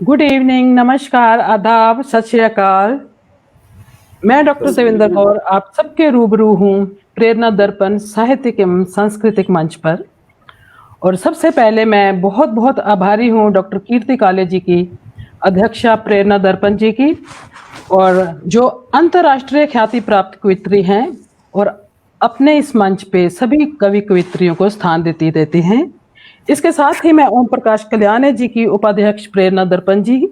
Good evening, नमस्कार, आदाब, सत श्री अकाल। मैं डॉक्टर देवेंद्र कौर आप सबके रूबरू हूँ प्रेरणा दर्पण साहित्यिक एवं सांस्कृतिक मंच पर। और सबसे पहले मैं बहुत बहुत आभारी हूँ डॉक्टर कीर्ति काले जी की, अध्यक्षा प्रेरणा दर्पण जी की, और जो अंतर्राष्ट्रीय ख्याति प्राप्त कवित्री हैं और अपने इस मंच पे सभी कवि कवित्रियों को स्थान देती हैं। इसके साथ ही मैं ओम प्रकाश कल्याणे जी की उपाध्यक्ष प्रेरणा दर्पण जी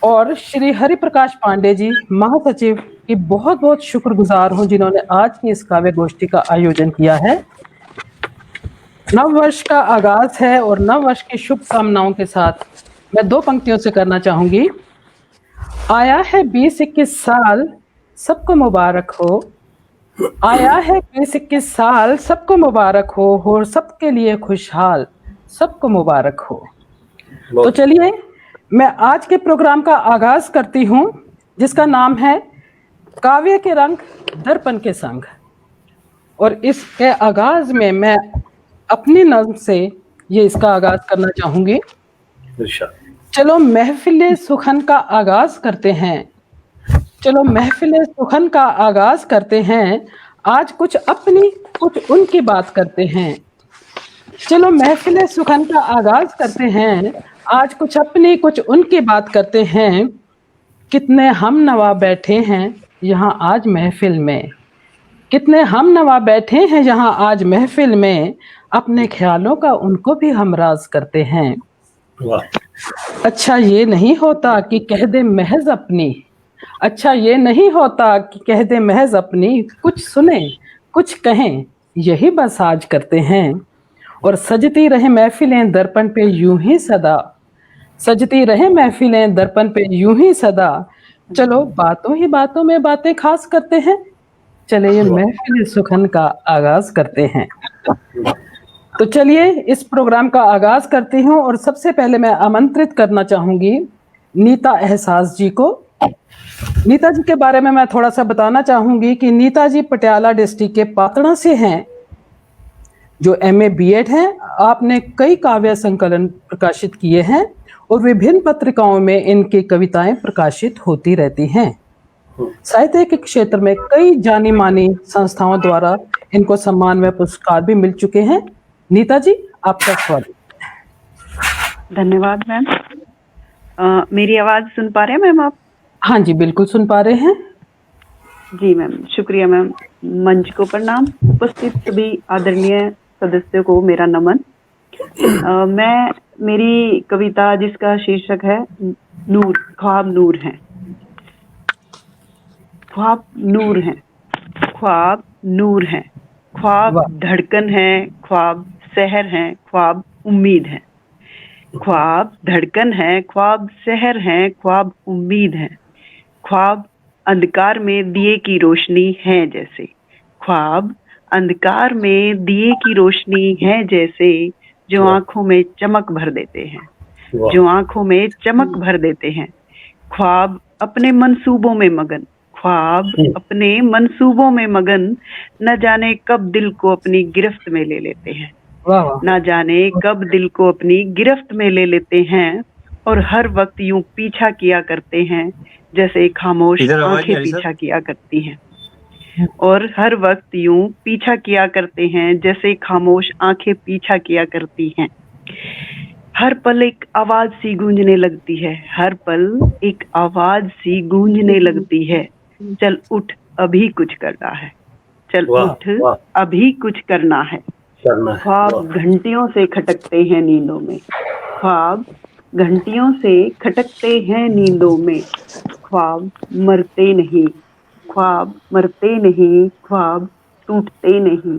और श्री हरि प्रकाश पांडे जी महासचिव की बहुत बहुत शुक्रगुजार हूँ जिन्होंने आज की इस काव्य गोष्ठी का आयोजन किया है। नव वर्ष का आगाज है और नव वर्ष की शुभ कामनाओं के साथ मैं दो पंक्तियों से करना चाहूंगी। आया है 20-21 साल, सबको मुबारक हो। आया है 20-21 साल, सबको मुबारक हो और सबके लिए खुशहाल, सबको मुबारक हो। तो चलिए मैं आज के प्रोग्राम का आगाज करती हूं जिसका नाम है काव्य के रंग दर्पण के संग। और इसके आगाज में मैं अपनी नज़्म से ये इसका आगाज करना चाहूंगी। चलो महफिले सुखन का आगाज करते हैं, चलो महफिले सुखन का आगाज करते हैं, आज कुछ अपनी कुछ उनकी बात करते हैं। चलो महफिले सुखन का आगाज करते हैं, आज कुछ अपनी कुछ उनकी बात करते हैं। कितने हम नवा बैठे हैं यहाँ आज महफिल में, कितने हम नवा बैठे हैं यहाँ आज महफिल में, अपने ख्यालों का उनको भी हम राज करते हैं। अच्छा ये नहीं होता कि कह दे महज अपनी, अच्छा ये नहीं होता कि कह दे महज अपनी, कुछ सुने कुछ कहें यही बस आज करते हैं। और सजती रहे महफिलें दर्पण पे यूं ही सदा, सजती रहे महफिलें दर्पण पे यूं ही सदा। चलो बातों ही बातों में बातें खास करते हैं, चले ये महफिल सुखन का आगाज करते हैं। तो चलिए इस प्रोग्राम का आगाज करती हूँ और सबसे पहले मैं आमंत्रित करना चाहूंगी नीता एहसास जी को। नीता जी के बारे में मैं थोड़ा सा बताना चाहूंगी कि नीता जी पटियाला डिस्ट्रिक्ट के पातड़ा से हैं, जो MA B.Ed हैं। आपने कई काव्य संकलन प्रकाशित किए हैं और विभिन्न पत्रिकाओं में इनकी कविताएं प्रकाशित होती रहती हैं। साहित्य के क्षेत्र में कई जानी मानी संस्थाओं द्वारा इनको सम्मान व पुरस्कार भी मिल चुके हैं। नीता जी आपका स्वागत। धन्यवाद मैम। मेरी आवाज सुन पा रहे हैं मैम आप? हाँ जी बिल्कुल सुन पा रहे हैं। जी मैम, शुक्रिया मैम। मंच को प्रणाम, उपस्थित सभी आदरणीय सदस्यों को मेरा नमन। मेरी कविता जिसका शीर्षक है नूर, ख्वाब नूर हैं। ख्वाब नूर हैं, ख्वाब नूर हैं, ख्वाब धड़कन है, ख्वाब सहर हैं, ख्वाब उम्मीद है। ख्वाब धड़कन है, ख्वाब सहर हैं, ख्वाब उम्मीद है। ख्वाब अंधकार में दिए की रोशनी है जैसे, ख्वाब अंधकार में दिए की रोशनी है जैसे, जो आंखों में चमक भर देते हैं, जो आंखों में चमक भर देते हैं। ख्वाब अपने मंसूबों में मगन, ख्वाब अपने मंसूबों में मगन, न जाने कब दिल को अपनी गिरफ्त में ले लेते हैं, न जाने कब दिल को अपनी गिरफ्त में ले लेते हैं। और हर वक्त यूं पीछा किया करते हैं जैसे खामोश आंखें पीछा किया करती हैं, और हर वक्त यूं पीछा किया करते हैं जैसे खामोश आंखें पीछा किया करती हैं। हर पल एक आवाज सी गूंजने लगती है, हर पल एक आवाज सी गूंजने लगती है। चल उठ अभी कुछ करना है, चल उठ अभी कुछ करना है। ख्वाब घंटियों से खटकते हैं नींदों में, ख्वाब घंटियों से खटकते हैं नींदों में। ख्वाब मरते नहीं, ख्वाब मरते नहीं, ख्वाब टूटते नहीं।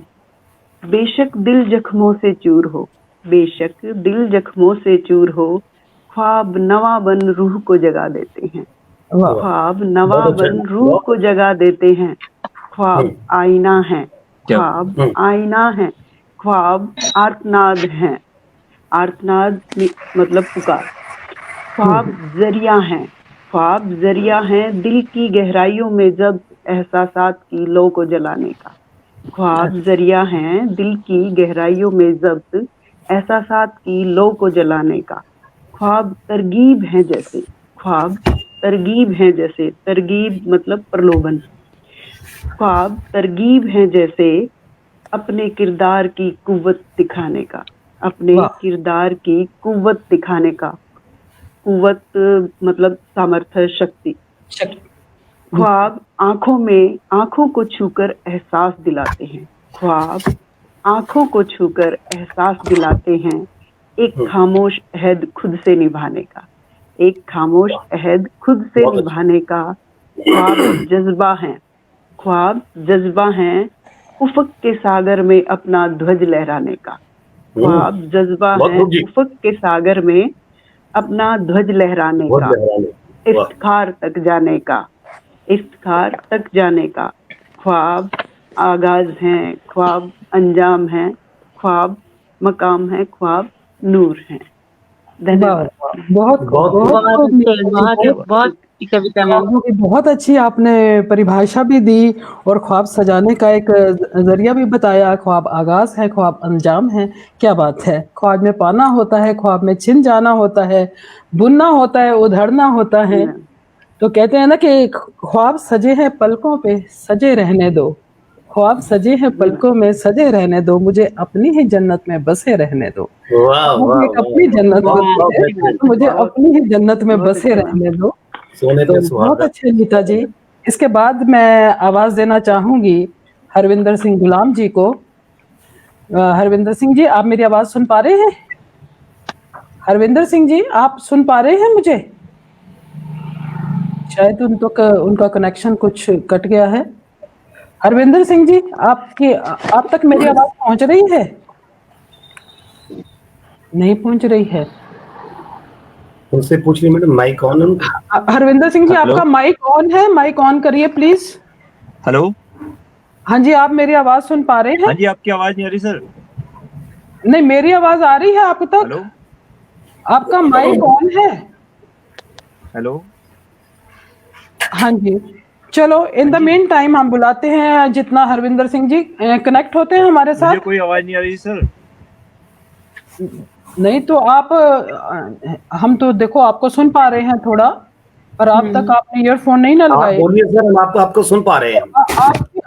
बेशक दिल जख्मों से चूर हो, बेशक दिल जख्मों से चूर हो, ख्वाब नवा बन रूह को जगा देते हैं, ख्वाब नवा बन रूह को जगा देते हैं। ख्वाब आईना है, ख्वाब आईना है, ख्वाब आर्तनाद हैं, आर्तनाद मतलब पुकार। ख्वाब जरिया हैं, ख्वाब जरिया हैं, दिल की गहराइयों में जब एहसासात की लो को जलाने का। ख्वाब जरिया हैं, दिल की गहराइयों में जब्त एहसासात की लो को जलाने का। ख्वाब तरगीब हैं जैसे, ख्वाब तरगीब हैं जैसे, तरगीब मतलब प्रलोभन। ख्वाब तरगीब हैं जैसे अपने किरदार की कुव्वत दिखाने का, अपने वाह। किरदार की कुव्वत दिखाने का। कुव्वत मतलब सामर्थ्य, शक्ति। ख्वाब आंखों को छूकर एहसास दिलाते हैं। ख्वाब आंखों को छूकर एहसास दिलाते हैं, एक खामोश अहद खुद से निभाने का, एक खामोश अहद खुद से बहुत अच्छा। निभाने का। ख्वाब जज्बा हैं, ख्वाब जज्बा हैं उफक के सागर में अपना ध्वज लहराने का। ख्वाब जज्बा बहुत है खूब जी। उफक के सागर में अपना ध्वज लहराने बहुत का, लहराने। वाह। इफ्तिखार तक जाने का, इफ्तिखार तक जाने का। ख्वाब आगाज हैं, ख्वाब अंजाम हैं, ख्वाब मकाम है, ख्वाब नूर हैं। वाह, धन्यवाद। वाह, बहुत खूब, बहुत बहुत बहुत खूब अच्छे, नीता जी, बहुत बहुत अच्छी कविता मैम। ख्वाबों की बहुत अच्छी आपने परिभाषा भी दी और ख्वाब सजाने का एक जरिया भी बताया। ख्वाब आगाज है, ख्वाब अंजाम है। क्या बात है। ख्वाब में पाना होता है, ख्वाब में छिन जाना होता है, बुनना होता है, उधड़ना होता है। तो कहते हैं ना कि ख्वाब सजे हैं पलकों पे, सजे रहने दो। ख्वाब सजे हैं पलकों में, सजे रहने दो, मुझे अपनी ही जन्नत में बसे रहने दो। वाह मुझे वाह एक वाह अपनी जन्नत बहुत बनी बहुत है, बेहतरीन। तो मुझे बहुत- अपनी ही जन्नत में बहुत बसे अच्छा रहने दो। सोने तो पे बहुत सुहागा। अच्छे नीता जी। इसके बाद मैं आवाज देना चाहूंगी हरविंदर सिंह गुलाम जी को। हरविंदर सिंह जी, आप मेरी आवाज सुन पा रहे हैं? हरविंदर सिंह जी, आप सुन पा रहे हैं मुझे? शायद उनका कनेक्शन कुछ कट गया है। हरविंदर सिंह जी, आप तक मेरी आवाज पहुंच रही है? नहीं पहुंच रही है। उनसे पूछ ली मैडम, माइक ऑन है उनका? हरविंदर सिंह जी, हेलो। आपका माइक ऑन है, माइक ऑन करिए प्लीज। हेलो। हाँ जी, आप मेरी आवाज सुन पा रहे हाँ हैं? जी, आपकी आवाज नहीं आ रही सर। नहीं, मेरी आवाज आ रही है आप तक। हेलो। आपका माइक ऑन है? हेलो। हाँ जी। चलो, इन द हाँ जी। मेन टाइम हम बुलाते हैं जितना हरविंदर सिंह जी कनेक्ट होते हैं हमारे मुझे साथ। कोई आवाज नहीं आ रही सर। नहीं तो आप हम तो देखो आपको सुन पा रहे हैं थोड़ा, पर आप तक आपने ईयरफोन नहीं ना आप लगाए। बोलिए सर, हम आपको सुन पा रहे हैं।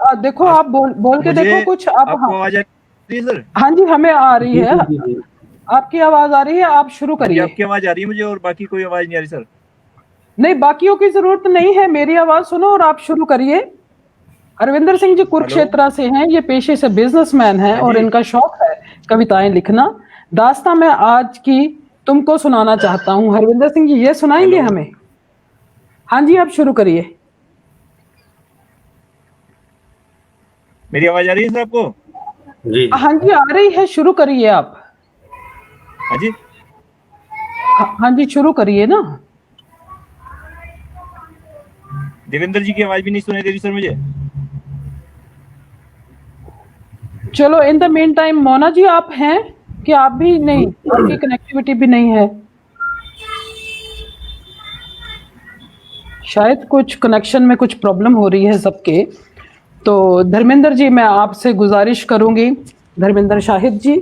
आप देखो, आप बोल के मुझे देखो कुछ। आप आपको आवाज आ रही है सर? हाँ जी, हमें आ रही जी है, जी जी। आपकी आवाज आ रही है, आप शुरू हाँ जी, करिए। आपकी आवाज आ रही है मुझे और बाकी कोई आवाज नहीं आ रही सर। नहीं, बाकियों की जरूरत नहीं है, मेरी आवाज सुनो और आप शुरू करिए। अरविंदर सिंह जी कुरुक्षेत्र से हैं, ये पेशे से बिजनेसमैन हैं हाँ और जी। इनका शौक है कविताएं लिखना। दास्तां मैं आज की तुमको सुनाना चाहता हूँ। हरविंदर सिंह जी, ये सुनाएंगे हेलो। हमें? हाँ जी, आप शुरू करिए। मेरी आवाज आ रही है सर आपको? जी जी। हाँ जी, आ रही है, शुरू करिए आप। हाँ जी। हाँ जी, शुरू करिए ना। देवेंद्र जी की आवाज भी नहीं सुनाई दे रही सर मुझे। चलो, in the meantime Mona ji आप हैं कि आप भी नहीं? आपकी कनेक्टिविटी भी नहीं है शायद, कुछ कनेक्शन में कुछ प्रॉब्लम हो रही है सबके। तो धर्मेंद्र जी, मैं आपसे गुजारिश करूंगी, धर्मेंद्र शाहिद जी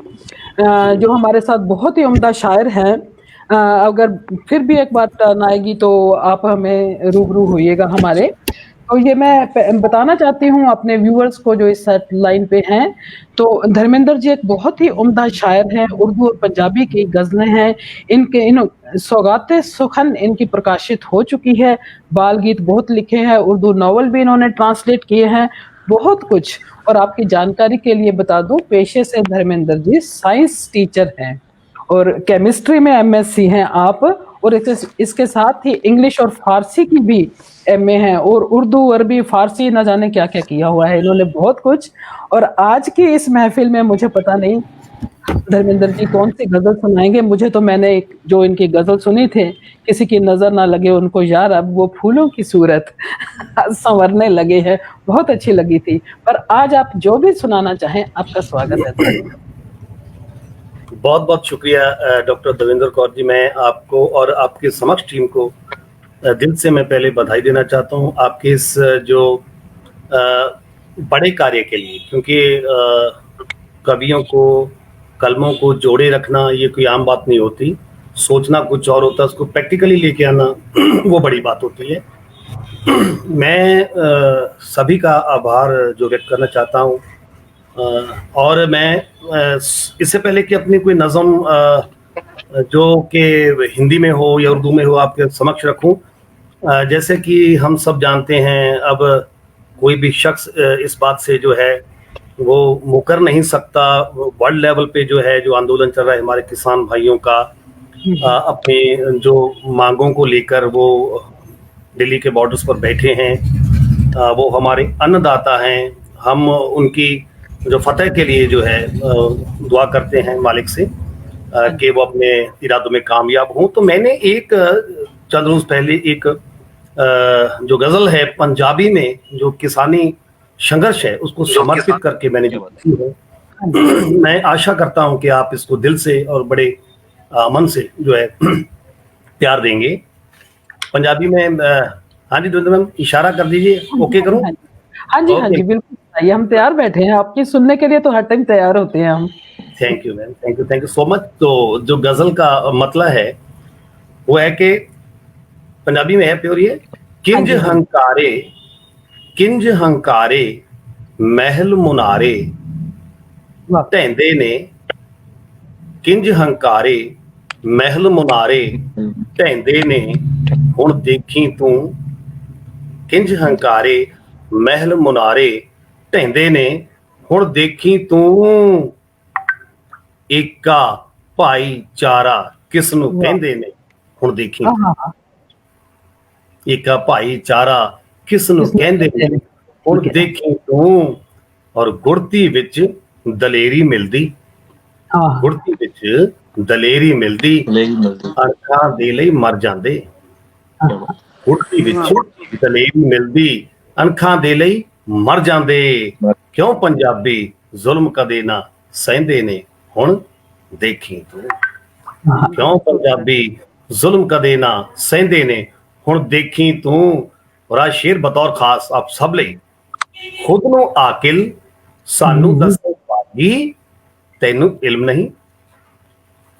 जो हमारे साथ बहुत ही उम्दा शायर हैं, अगर फिर भी एक बात आएगी तो आप हमें रूबरू होइएगा हमारे। तो ये मैं बताना चाहती हूँ अपने व्यूअर्स को जो इस लाइन पे हैं। तो धर्मेंद्र जी एक बहुत ही उम्दा शायर हैं, उर्दू और पंजाबी की गजलें हैं इनके। इन सौगाते सुखन इनकी प्रकाशित हो चुकी है, बाल गीत बहुत लिखे हैं, उर्दू नॉवल भी इन्होंने ट्रांसलेट किए हैं, बहुत कुछ। और आपकी जानकारी के लिए बता दूं, पेशे से धर्मेंद्र जी साइंस टीचर हैं और केमिस्ट्री में एमएससी हैं आप, और इसके साथ ही इंग्लिश और फारसी की भी एमए है, और उर्दू अरबी फारसी न जाने क्या क्या किया हुआ है इन्होंने, बहुत कुछ। और आज की इस महफिल में मुझे पता नहीं धर्मेंद्र जी कौन सी गजल सुनाएंगे मुझे। तो मैंने जो इनकी गजल सुनी थे, किसी की नजर ना लगे उनको यार अब वो फूलों की सूरत संवरने लगे हैं, बहुत अच्छी लगी थी। पर आज आप जो भी सुनाना चाहें, आपका स्वागत है। बहुत बहुत शुक्रिया डॉक्टर देवेंद्र कौर जी। मैं आपको और आपके समक्ष टीम को दिल से मैं पहले बधाई देना चाहता हूं आपके इस जो बड़े कार्य के लिए, क्योंकि कवियों को, कलमों को जोड़े रखना ये कोई आम बात नहीं होती। सोचना कुछ और होता है, उसको प्रैक्टिकली लेके आना वो बड़ी बात होती है। मैं सभी का आभार जो व्यक्त करना चाहता हूँ, और मैं इससे पहले कि अपनी कोई नज़म जो कि हिंदी में हो या उर्दू में हो आपके समक्ष रखूं, जैसे कि हम सब जानते हैं, अब कोई भी शख्स इस बात से जो है वो मुकर नहीं सकता। वर्ल्ड लेवल पे जो है जो आंदोलन चल रहा है हमारे किसान भाइयों का, अपनी जो मांगों को लेकर वो दिल्ली के बॉर्डर्स पर बैठे हैं, वो हमारे अन्नदाता हैं। हम उनकी जो फतेह के लिए जो है दुआ करते हैं मालिक से कि वो अपने इरादों में कामयाब हों। तो मैंने एक चंद रोज पहले एक जो गजल है पंजाबी में जो किसानी संघर्ष है उसको समर्पित करके मैंने जो लिखी है, मैं आशा करता हूं कि आप इसको दिल से और बड़े मन से जो है प्यार देंगे। पंजाबी में हाँ जी दविंदर मैम, इशारा कर दीजिए, ओके करूं? हाँ जी, हाँ जी, बिल्कुल बताइए, हम तैयार बैठे हैं आपकी सुनने के लिए, तो हर टाइम तैयार होते हैं हम। Thank you ma'am, thank you so much. तो जो गजल का मतलब है वो है कि पंजाबी में है प्योर, ये किंज हंकारे महल मुनारे ढैंदे ने, किंज हंकारे महल मुनारे ढैंदे ने हुण देखी तू, किंज हंकारे महल मुनारे ढैंदे ने हुण देखी तू, एका भाईचारा किस नूं कहंदे ने हुण देखी, एका भाईचारा किस नूं कहंदे ने हुण देखी तू, और गुड़ती विच दलेरी मिलदी, गुड़ती विच दलेरी मिलदी अणखां दे लई मर जांदे, गुड़ती विच दलेरी मिलदी अणखां दे लई मर जांदे, क्यों पंजाबी जुल्म कदे ना सहिंदे ने हुण देखी तू, क्यों पंजाबी जुल्म कदे ना सहिंदे ने हुण देखी तू। और आ शेर बतौर खास आप सब लई, खुद नूं आकिल सानू दसे भागी तैनू इल्म नहीं,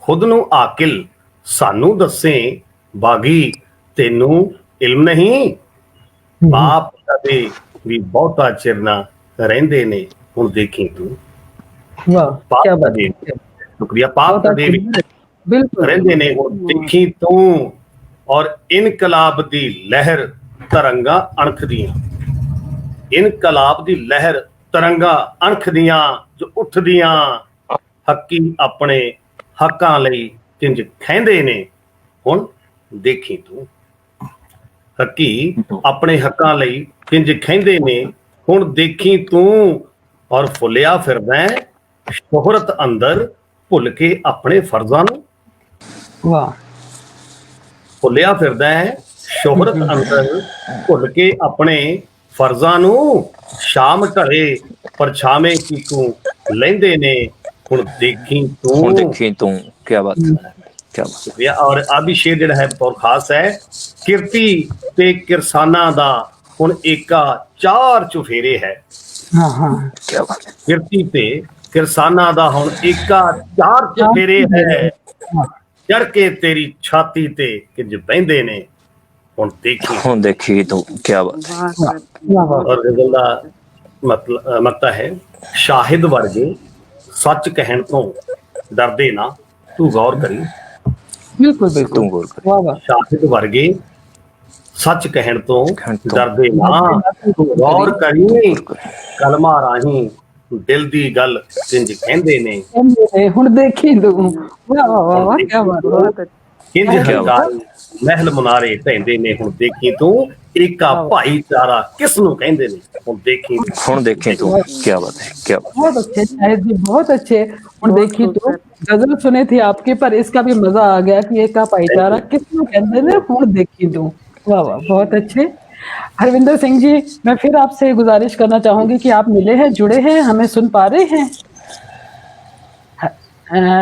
खुद नूं आकिल सानू दसे भागी तैनू इल्म नहीं, पाप कदे भी बहुता चिर ना रहिंदे ने हुण देखी तू, क्या बात है, शुक्रिया। पाप कदे भी रहिंदे ने हुण देखी तू, और इनकलाब दी लहर तरंगा अणख दियां, इनकलाब दी लहर तरंगा अणख दियां जो उठदियां, हक्की अपने हक्कां लई किंज खैंदे ने हुण देखी तू, हक्की अपने हक्कां लई किंज खैंदे ने हुण देखी तू, और फुलिया फिरदा शोहरत अंदर भुल के अपने फर्जां नूं, वाह, भुलिया फिरदा शोहरत अंदर भुल के अपने फर्जां नूं, शाम ढले परछावे की तू लैंदे ने हुण देखी तू, क्या बात है, क्या बात। शुक्रिया। और आदि शेर जिहड़ा है बतौर खास है, किरती ते किरसाना दा हुण एका चार चुफेरे है, क्या बात है, किरती ते किरसाना दा हुण एका चार चुफेरे है, चढ़ के तेरी छाती ते किंज बहिंदे ने हुण देखी तो क्या बात है। और गजल दा मतलब मकता है, शाहिद वर्गे सच कहण तो डरदे ना तू गौर करी, बिल्कुल बिल्कुल, वाह वाह, शाहिद वर्गे सच कहण तो डरदे ना तू गौर करी, कलमा राही दिल दी गल किंज कहंदे ने हुण देखी तू, वाह वाह वाह, क्या बात है, किंज हंकारे महल मुनारे ढैंदे ने हुण देखी तू, एका भाईचारा किस नूं कहंदे ने हुण देखी तू, क्या बात है, क्या बात। बहुत अच्छे शाहिद जी, बहुत अच्छे। हुण देखी तू गजल सुने थे आपके, पर इसका भी मजा आ गया कि एका भाईचारा किस नूं कहंदे ने हुण देखी तू, वाह वाह, बहुत अच्छे। हरविंदर सिंह जी, मैं फिर आपसे गुजारिश करना चाहूंगी कि आप मिले हैं, जुड़े हैं, हमें सुन पा रहे हैं?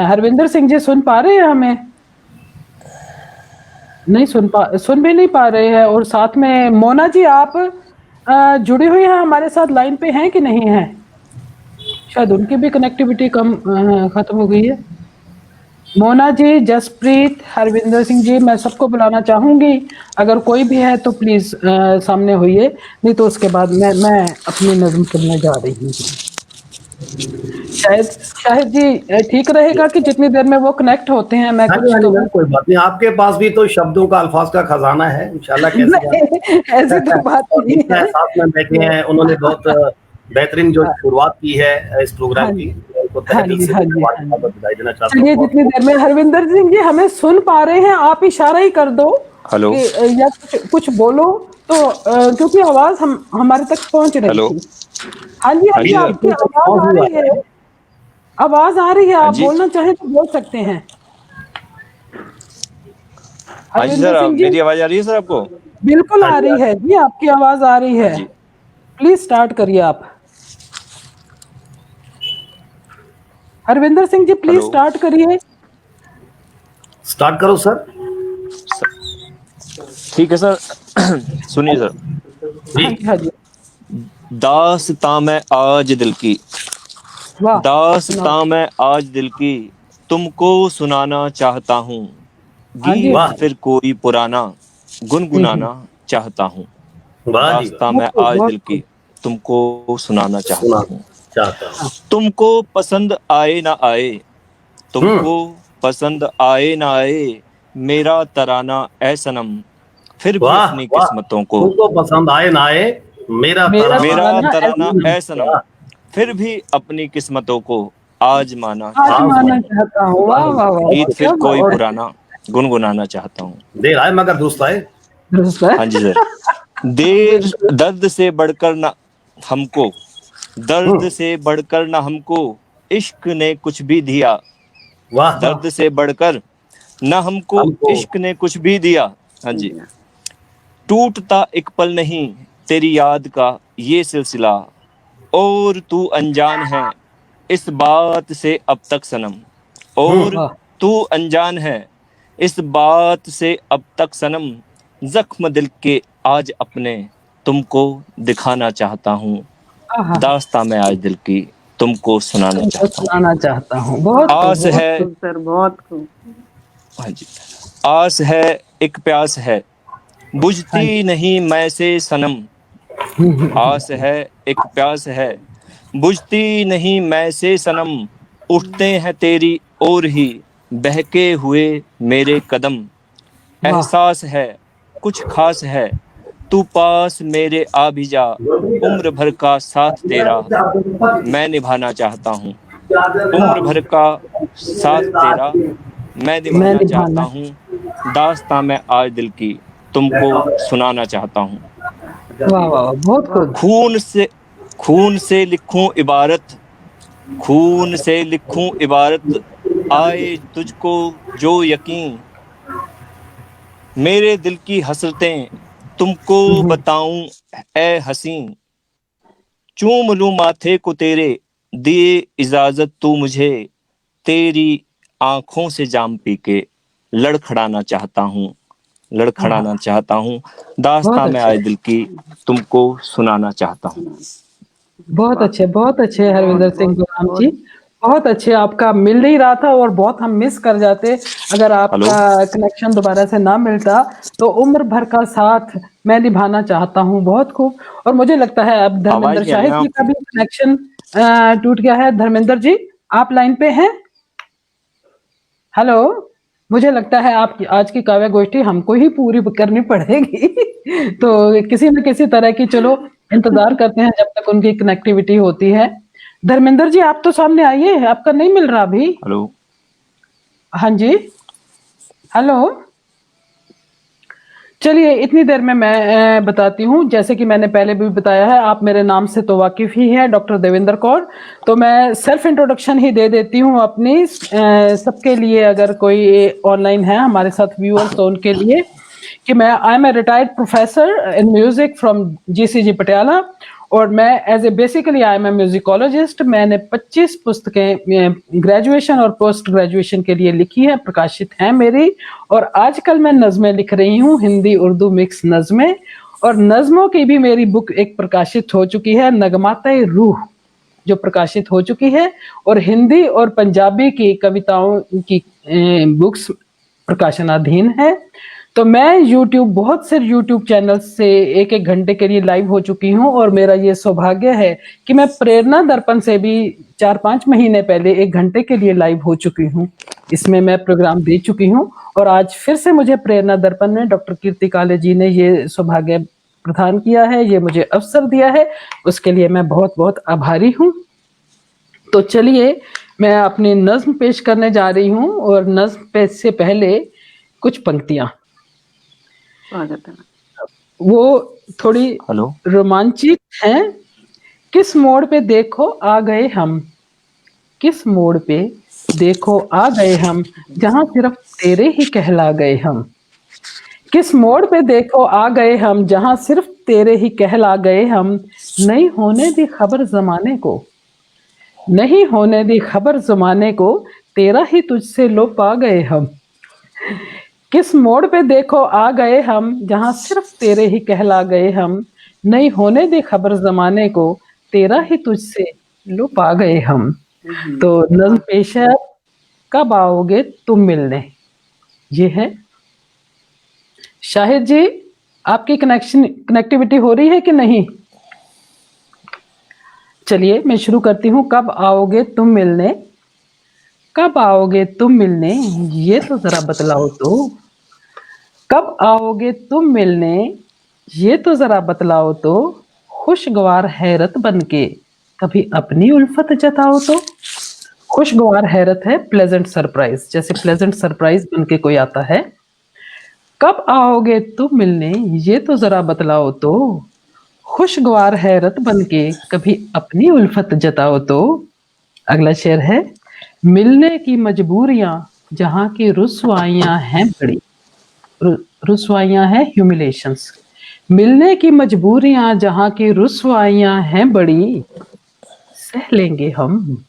हरविंदर सिंह जी सुन पा रहे हैं हमें? नहीं सुन भी नहीं पा रहे हैं। और साथ में मोना जी, आप जुड़ी हुई हैं हमारे साथ, लाइन पे हैं कि नहीं है? शायद उनकी भी कनेक्टिविटी खत्म हो गई है। मोना जी, जसप्रीत, हरविंदर सिंह जी, मैं सबको बुलाना चाहूंगी। अगर कोई भी है तो प्लीज सामने होइए, नहीं तो उसके बाद मैं अपनी नज्म सुनने जा रही हूँ। शायद शाहिद जी ठीक रहेगा कि जितनी देर में वो कनेक्ट होते हैं मैं हाँ जी, कुछ हाँ जी, कहूँ? मैम, कोई बात नहीं। आपके पास भी तो शब्दों का, अल्फाज का खजाना है, इंशाल्लाह कैसी बात। नहीं, ऐसी तो बात और नहीं जितने है। साथ में बैठे हैं उन्होंने बहुत बेहतरीन जो शुरुआत की है इस हाँ प्रोग्राम की, जी, मैं उनको तहे हाँ दिल जी, से हाँ जी, हाँ मुबारकबाद जी। और बधाई देना चाहता हूँ। चलिए, बहुत जितनी देर में हरविंदर सिंह जी हमें सुन पा रहे हैं, आप इशारा ही कर दो हेलो कि या कुछ बोलो तो क्योंकि आवाज हमारे तक पहुंच रही हेलो। थी। हाँ जी, हाँ हाँ जी, जी सर। आपकी बिल्कुल आवाज आ हुआ रही है। है, आवाज आ रही है, हाँ आप जी। बोलना चाहें तो बोल सकते हैं। हाँ जी हरविंदर सर, सिंह जी, मेरी आवाज आ रही है सर आपको? बिल्कुल हाँ आ जी, रही है जी, आपकी आवाज आ रही हाँ है। जी। प्लीज स्टार्ट करिए आप। Harvinder Singh ji please hello start करिए। स्टार्ट करो सर। ठीक है सर। सुनिए सर। जी। हाँ जी, हाँ जी, दास्तां मैं आज दिल की, वाह, सुनाओ। दास्तां मैं आज दिल की, तुमको सुनाना चाहता हूँ। हाँ जी, वाह, गीत फिर कोई पुराना, गुनगुनाना चाहता हूँ। वाह जी वाह। दास्तां बहुत मैं खूब, आज बहुत दिल की, खूब। तुमको सुनाना चाहता सुना हूँ। चाहता हूँ। हाँ, तुमको पसंद आए ना आए, हम्म। तुमको पसंद आए ना आए, मेरा तराना ए सनम, फिर भी वाह अपनी वाह, किस्मतों को, तुमको पसंद आए ना आए, मेरा मेरा तराना। मेरा तराना तराना ऐसा ए सनम, वाह, फिर भी अपनी किस्मतों को आजमाना चाहता आजमा। आजमाना हूँ। चाहता हूँ। वाह, वाह वाह वाह बहुत वाह, गीत खूब। फिर क्या कोई बात है। पुराना, गुनगुनाना चाहता हूँ। देर आए मगर दुरुस्त आए। दुरुस्त है। हाँ जी सर। देर बिल्कुल। दर्द से बढ़कर ना हमको, दर्द हम्म। से बढ़कर ना हमको, इश्क ने कुछ भी दिया। वाह, वाह, दर्द से बढ़कर ना हमको, हमको। इश्क ने कुछ भी दिया। हाँ जी। टूटता एक पल नहीं तेरी याद का ये सिलसिला, और तू अनजान है इस बात से अब तक सनम, और वाह, तू अनजान है इस बात से अब तक सनम, जख्म दिल के आज अपने तुमको दिखाना चाहता हूँ। आहा, दास्तां मैं आज दिल की, तुमको सुनाना तुमको चाहता हूँ। सुनाना चाहता हूँ। बहुत खूब, आस बहुत बहुत है, खूब। खूब सर, बहुत खूब। हाँ जी, आस है एक प्यास है, हाँ जी। बुझती नहीं मैं से सनम। आस है एक प्यास है, बुझती नहीं मैं से सनम, उठते हैं तेरी ओर ही बहके हुए मेरे कदम। वाह, एहसास है कुछ खास है, तू पास मेरे आ भी जा, उम्र भर का साथ तेरा मैं निभाना चाहता हूँ। उम्र भर का साथ तेरा मैं मैं निभाना चाहता निभाना। हूँ। दास्तां मैं आज दिल की, तुमको सुनाना चाहता हूँ। वाह वाह वाह, बहुत वाह, खूब। खून से लिखूं इबारत, खून से लिखूं इबारत, आए तुझको जो यकीन, मेरे दिल की हसरतें तुमको बताऊं ए हसीं, चूम लूं माथे को तेरे, दिए इजाजत तू मुझे, तेरी आंखों से जाम पी के लड़खड़ाना चाहता हूँ, आहा, लड़खड़ाना चाहता हूँ। बहुत दास्तां मैं अच्छे, आज दिल की, तुमको सुनाना चाहता हूँ। बहुत वाह, अच्छे, बहुत अच्छे बहुत हरविंदर सिंह बहुत गुलाम जी। बहुत। बहुत अच्छे, आपका मिल नहीं रहा था और बहुत हम मिस कर जाते अगर हेलो। आपका कनेक्शन दोबारा से ना मिलता। तो उम्र भर का साथ मैं निभाना चाहता हूँ, बहुत खूब। और मुझे लगता है अब आवाज धर्मेंद्र नहीं आ रही शाहिद ना जी का आपकी? भी कनेक्शन टूट गया है। धर्मेंद्र जी, आप लाइन पे हैं? हेलो, मुझे लगता है आप आज की काव्य गोष्ठी हमको ही पूरी करनी पड़ेगी। तो किसी न किसी तरह की चलो इंतजार करते हैं जब तक उनकी कनेक्टिविटी होती है। धर्मेंद्र जी आप तो सामने आइए, आपका नहीं मिल रहा अभी। हेलो। हाँ जी, हेलो। चलिए इतनी देर में मैं बताती हूँ। जैसे कि मैंने पहले भी बताया है, आप मेरे नाम से तो वाकिफ ही हैं, डॉक्टर देवेंद्र कौर। तो मैं सेल्फ इंट्रोडक्शन ही दे देती हूँ अपनी सबके लिए, अगर कोई ऑनलाइन है हमारे साथ व्यूअर्स तो उनके लिए, कि मैं I am a retired professor in music from GCG Patiala. और मैं as a basically I am a musicologist. मैंने 25 पुस्तकें ग्रेजुएशन और पोस्ट ग्रेजुएशन के लिए लिखी है, प्रकाशित हैं मेरी। और आजकल मैं नज़में लिख रही हूँ, हिंदी उर्दू मिक्स नज़में। और नज़मों की भी मेरी बुक एक प्रकाशित हो चुकी है, नगमाते रूह, जो प्रकाशित हो चुकी है। और हिंदी और पंजाबी की कविताओं की बुक्स प्रकाशनाधीन है। तो मैं यूट्यूब, बहुत से यूट्यूब चैनल से एक एक घंटे के लिए लाइव हो चुकी हूँ, और मेरा ये सौभाग्य है कि मैं प्रेरणा दर्पण से भी 4-5 महीने पहले 1 घंटे के लिए लाइव हो चुकी हूँ। इसमें मैं प्रोग्राम दे चुकी हूँ, और आज फिर से मुझे प्रेरणा दर्पण में डॉक्टर कीर्ति काले जी ने ये सौभाग्य प्रदान किया है, ये मुझे अवसर दिया है, उसके लिए मैं बहुत बहुत आभारी हूँ। तो चलिए मैं अपनी नज्म पेश करने जा रही हूँ, और नज्म पेश से पहले कुछ पंक्तियां, स्वागत है। वो थोड़ी हेलो। रोमांचित हैं। किस मोड़ पे देखो आ गए हम, किस मोड़ पे देखो आ गए हम, जहां सिर्फ तेरे ही कहला गए हम। किस मोड़ पे देखो आ गए हम, जहां सिर्फ तेरे ही कहला गए हम। नहीं होने दी खबर जमाने को, नहीं होने दी खबर जमाने को, तेरा ही तुझसे लो पा गए हम। किस मोड़ पे देखो आ गए हम, जहां सिर्फ तेरे ही कहला गए हम। नहीं होने दी खबर जमाने को, तेरा ही तुझसे लो पा गए हम। तो नज्म पेश है, कब आओगे तुम मिलने। ये है। शाहिद जी, आपकी कनेक्टिविटी हो रही है कि नहीं? चलिए मैं शुरू करती हूँ। कब आओगे तुम मिलने, कब आओगे तुम मिलने, ये तो जरा बतलाओ तो। कब आओगे तुम मिलने, ये तो जरा बतलाओ तो। खुशगवार हैरत बनके कभी अपनी उल्फत जताओ तो। खुशगवार हैरत है प्लेजेंट सरप्राइज, जैसे प्लेजेंट सरप्राइज बनके कोई आता है। कब आओगे तुम मिलने, ये तो जरा बतलाओ तो। खुशगवार हैरत बनके कभी अपनी उल्फत जताओ तो। अगला शेर है, मिलने की मजबूरियां जहां की रुसवाइयां हैं बड़ी। रुसवाइयां हैं ह्यूमिलेशंस। मिलने की मजबूरियां जहां की रुसवाइयां हैं बड़ी। सह लेंगे हम,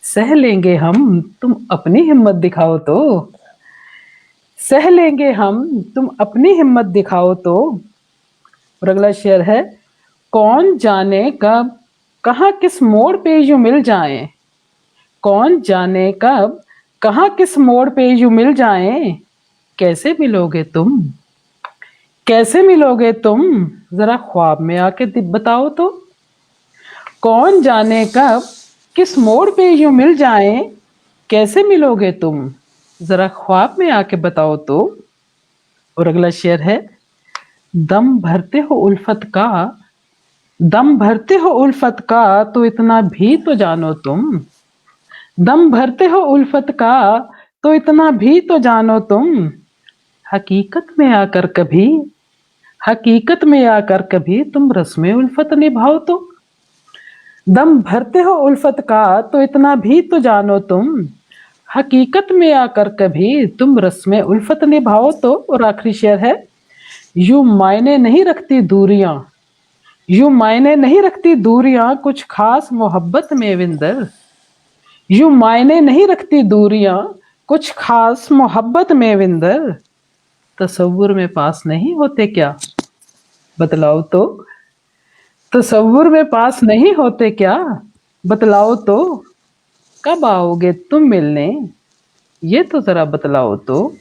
सह लेंगे हम, तुम अपनी हिम्मत दिखाओ तो। सह लेंगे हम, तुम अपनी हिम्मत दिखाओ तो। और अगला शेर है, कौन जाने कब कहाँ किस मोड़ पे यूं मिल जाएं। कौन जाने कब कहाँ किस मोड़ पे यूं मिल जाएं। कैसे मिलोगे तुम, कैसे मिलोगे तुम, जरा ख्वाब में आके बताओ तो। कौन जाने कब किस मोड़ पे यूं मिल जाएं। कैसे मिलोगे तुम, जरा ख्वाब में आके बताओ तो। और अगला शेर है, दम भरते हो उल्फत का, दम भरते हो उल्फत का, तो इतना भी तो जानो तुम। दम भरते हो उल्फत का, तो इतना भी तो जानो तुम। हकीकत में आकर कभी, हकीकत में आकर कभी तुम रस्में उल्फत निभाओ तो। दम भरते हो उल्फत का, तो इतना भी तो जानो तुम। हकीकत में आकर कभी तुम रस्में उल्फत निभाओ तो। और आखिरी शेर है, यूं मायने नहीं रखती दूरियां, यूं मायने नहीं रखती दूरियां कुछ खास मोहब्बत में विंदर। यूं मायने नहीं रखती दूरियां कुछ खास मोहब्बत में विंदर। तसव्वुर में पास नहीं होते क्या, बतलाओ तो। तसव्वुर में पास नहीं होते क्या, बतलाओ तो। कब आओगे तुम मिलने, ये तो जरा बतलाओ तो।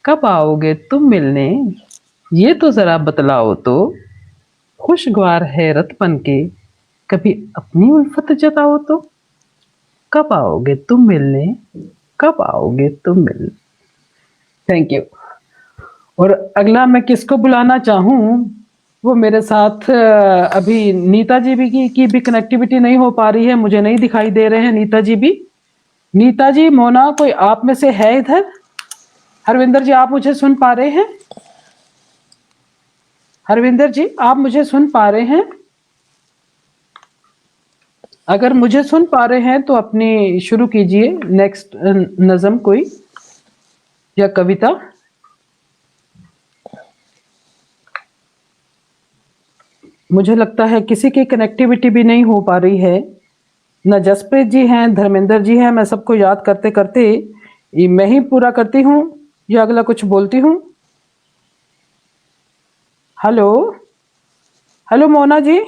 कब आओगे तुम मिलने, ये तो जरा बतलाओ तो। खुशगवार हैरत बनके कभी अपनी उल्फत जताओ तो। कब आओगे तुम मिलने, कब आओगे तुम मिलने। Thank you. और अगला मैं किसको बुलाना चाहूँ, वो मेरे साथ अभी नीता जी भी की भी कनेक्टिविटी नहीं हो पा रही है, मुझे नहीं दिखाई दे रहे हैं नीता जी भी। नीता जी, मोना, कोई आप में से है इधर? हरविंदर जी, आप मुझे सुन पा रहे हैं? हरविंदर जी, आप मुझे सुन पा रहे हैं? अगर मुझे सुन पा रहे हैं तो अपनी शुरू कीजिए नेक्स्ट नज़म कोई या कविता। मुझे लगता है किसी की कनेक्टिविटी भी नहीं हो पा रही है। न जसप्रीत जी हैं, धर्मेंद्र जी हैं। मैं सबको याद करते करते मैं ही पूरा करती हूँ या अगला कुछ बोलती हूँ। हेलो, हेलो मोना जी,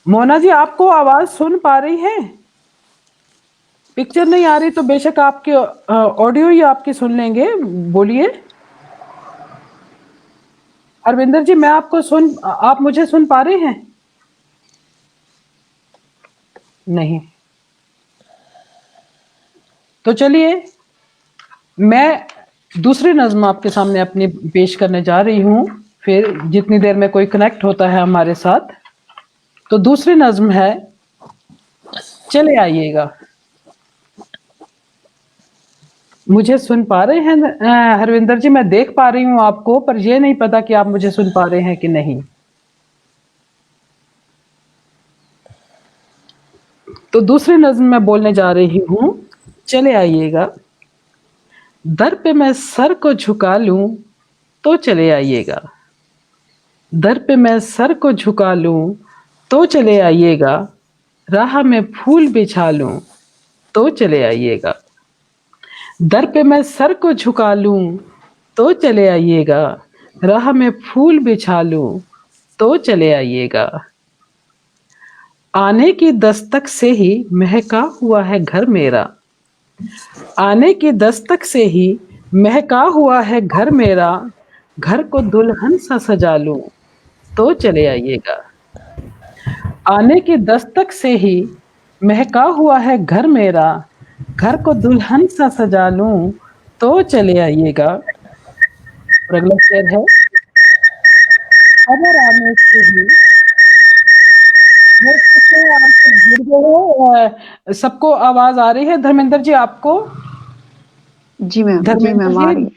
मोना जी आपको आवाज सुन पा रही है? पिक्चर नहीं आ रही तो बेशक आपके ऑडियो ही आपकी सुन लेंगे, बोलिए। अरविंदर जी, मैं आपको आप मुझे सुन पा रहे हैं? नहीं। तो चलिए मैं दूसरी नज्म आपके सामने अपनी पेश करने जा रही हूं, फिर जितनी देर में कोई कनेक्ट होता है हमारे साथ। तो दूसरी नज्म है चले आइएगा। मुझे सुन पा रहे हैं हरविंदर जी? मैं देख पा रही हूं आपको, पर यह नहीं पता कि आप मुझे सुन पा रहे हैं कि नहीं। तो दूसरी नज्म मैं बोलने जा रही हूं, चले आइएगा। दर पे मैं सर को झुका लूं तो चले आइएगा। दर पे मैं सर को झुका लूं तो चले आइएगा। राह में फूल बिछा लूं तो चले आइएगा। दर पे मैं सर को झुका लूं तो चले आइएगा। राह में फूल बिछा लूं तो चले आइएगा। आने की दस्तक से ही महका हुआ है घर मेरा। आने की दस्तक से ही महका हुआ है घर मेरा। घर को दुल्हन सा सजा लूं तो चले आइएगा। आने की दस्तक से ही महका हुआ है घर मेरा। घर को दुल्हन सा सजा लूं तो चले आइएगा। और अगला शेर है, खबर आने से ही आप सब जुड़ गए हो। सबको आवाज आ रही है? धर्मेंद्र जी आपको? जी मैम, जी धर्मेंद्र मैम आ रही है।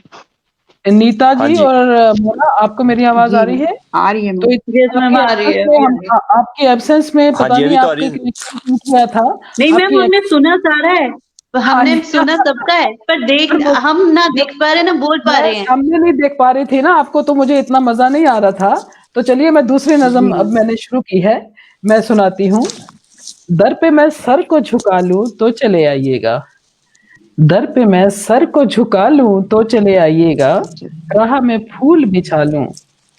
जी, नीता हाँ जी जी। और मोना, आपको मेरी आवाज आ रही है? आ रही है तो मैम। आपकी एब्सेंस में हाँ पता जी, नहीं अभी तो आ आपके रही है। कनेक्शन टूट गया था। नहीं मैम, आपकी हमने सुना सारा है, हमने हाँ जी। सुना सबका है, पर देख पर वो- हम ना देख पा रहे ना बोल पा मैं रहे हैं। सामने नहीं देख पा रही थी ना आपको, तो मुझे इतना मजा नहीं आ रहा था। तो चलिए मैं दूसरी नज़म जी। अब मैंने शुरू की है, मैं सुनाती हूँ। दर पे मैं सर को झुका लूं तो चले आइएगा। दर पे मैं सर को झुका लूं तो चले आइएगा। राह में फूल बिछा लूं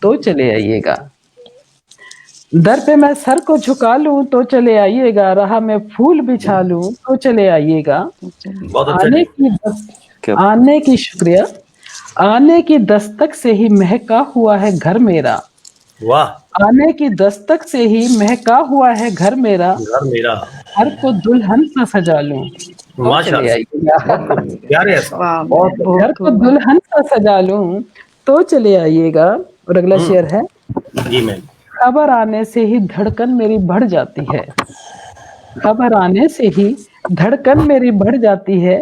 तो चले आइएगा। दर पे मैं सर को झुका लूं तो चले आइएगा। राह में फूल बिछा लूं तो चले आइएगा। बहुत अच्छा आने जी। की आने की शुक्रिया। आने की दस्तक से ही महका हुआ है घर मेरा। वाह, आने की दस्तक से ही महका हुआ है घर मेरा। घर मेरा। घर को दुल्हन सा सजा लूं तो चले माशाल्लाह, आइएगा। बहुत प्यारे ऐसा। वाह, घर को दुल्हन सा सजा लूं तो चले आइएगा। और अगला शेर है, जी मैम। खबर आने से ही धड़कन मेरी बढ़ जाती है। खबर आने से ही धड़कन मेरी बढ़ जाती है।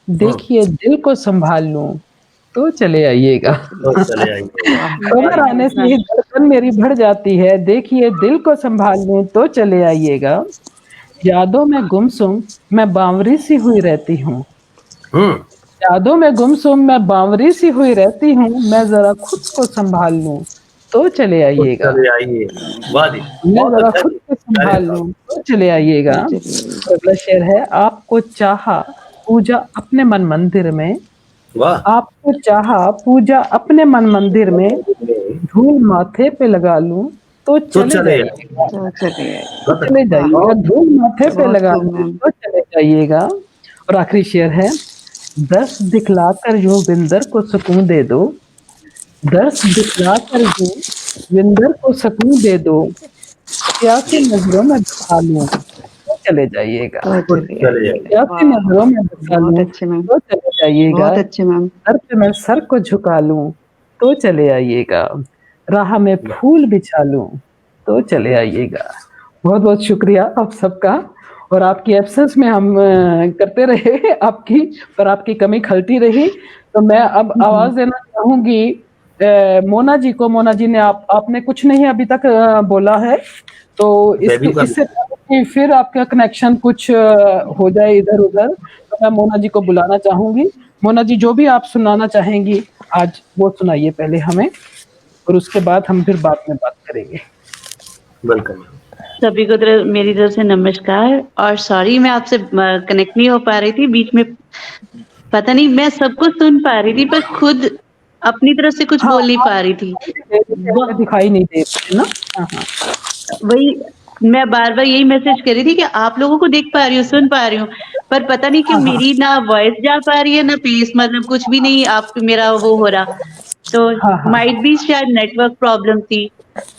देखिए दिल को संभाल लूं तो चले आइएगा। तो चले आइए। खबर आने से ही धड़कन मेरी बढ़ जाती है। देखिए दिल को संभाल लूं तो चले आइएगा। यादों में गुमसुम मैं बावरी सी हुई रहती हूँ। यादों में गुमसुम मैं बावरी सी हुई रहती हूँ। मैं जरा खुद को संभाल लूं तो चले आइएगा। चले आइए। वाह जी, मैं बहुत जरा अच्छा खुद जी। को संभाल लूं तो चले आइएगा। अगला शेर है, आपको चाहा पूजा अपने मन मंदिर में। वाह, आपको चाहा पूजा अपने मन मंदिर में। धूल माथे पे लगा लूं तो तो चले चले जाइएगा। चलिए। तो चले जाइएगा। धूल माथे पे लगा लूं तो चले जाइएगा। और आखिरी शेर है, दर्श दिखलाकर यूं विंदर को सुकून दे दो। दर्श दिखलाकर यूं विंदर को सुकून दे दो। प्यासी नजरों में बसा लूं तो चले जाइएगा। चले जाइए। प्यासी नजरों में बसा बहुत लूं अच्छे मैम, तो चले जाइएगा। बहुत अच्छे मैम। सर पे मैं सर को झुका लूं तो चले आइएगा। राह में फूल बिछा लूं तो चले आइएगा। बहुत बहुत शुक्रिया आप सबका। और आपकी एब्सेंस में हम करते रहे आपकी, पर आपकी कमी खलती रही। तो मैं अब आवाज देना चाहूंगी मोना जी को। मोना जी ने आपने कुछ नहीं अभी तक बोला है, तो इससे कि फिर आपका कनेक्शन कुछ हो जाए इधर उधर, तो मैं मोना जी को बुलाना चाहूंगी। मोना जी, जो भी आप सुनाना चाहेंगी आज वो सुनाइए पहले हमें, और उसके बाद हम फिर बाद में बात करेंगे। वेलकम। सभी को मेरी तरफ से नमस्कार, और सॉरी मैं आपसे कनेक्ट नहीं हो पा रही थी बीच में। पता नहीं, मैं सबको सुन पा रही थी पर खुद अपनी तरफ से कुछ बोल नहीं पा रही थी। दिखाई नहीं दे रही है ना? हाँ हाँ, वही मैं बार बार यही मैसेज कर रही थी कि आप लोगों को देख पा रही हूँ, सुन पा रही हूँ, पर पता नहीं क्यों मेरी ना वॉइस जा पा रही है ना पीस, मतलब कुछ भी नहीं आप मेरा वो हो रहा, तो माइट भी शायद नेटवर्क प्रॉब्लम थी।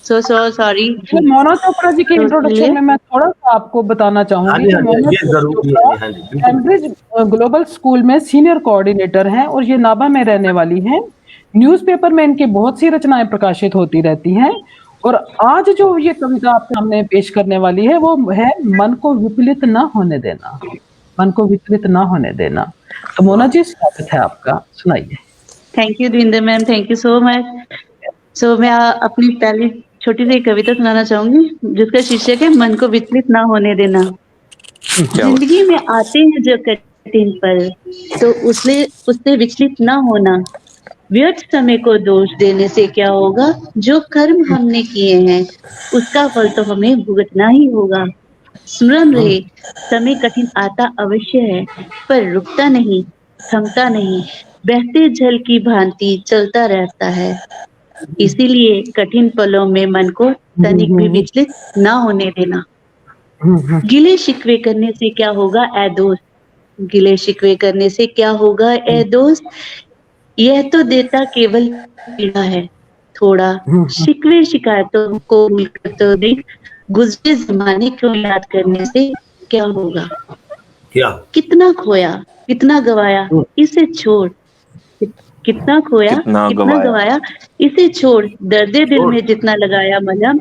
So sorry. ये मोना चोपड़ा जी के तो इंट्रोडक्शन इसलिए में मैं थोड़ा सा आपको बताना हाँ चाहूंगी जी, कि हाँ जी, मोना ये जरूर, चोपड़ा हाँ जी, बिल्कुल। कैम्ब्रिज ग्लोबल स्कूल में सीनियर कोऑर्डिनेटर हैं और ये नाभा में रहने वाली हैं। न्यूज़पेपर में इनकी बहुत सी रचनाएं प्रकाशित होती रहती हैं और आज जो ये कविता आपके सामने पेश करने वाली है वो है मन को विचलित ना होने देना। मन को विचलित ना होने देना। तो मोना जी स्वागत है आपका, सुनाइए। Thank you Davinder ma'am, thank you so much. So मैं अपनी पहली छोटी सी कविता सुनाना चाहूंगी जिसका शीर्षक है मन को विचलित ना होने देना। जिंदगी में आते हैं जो कठिन पल, तो उससे विचलित ना होना। व्यर्थ समय को दोष देने से क्या होगा, जो कर्म हमने किए हैं उसका फल तो हमें भुगतना ही होगा। स्मरण रहे, समय कठिन आता अवश्य है, पर रुकता नहीं, थमता नहीं, बहते जल की भांति चलता रहता है। इसीलिए कठिन पलों में मन को तनिक भी विचलित ना होने देना। गिले शिकवे करने से क्या होगा ऐ दोस्त, गिले शिकवे करने से क्या होगा ऐ दोस्त, यह तो देता केवल पीड़ा है। थोड़ा शिकवे शिकायतों को भूलकर तो देख, गुजरे जमाने को याद करने से क्या होगा। क्या कितना खोया, कितना गवाया, इसे छोड़। कितना खोया, कितना गवाया, इसे छोड़। दर्दे दिल में जितना लगाया मलहम,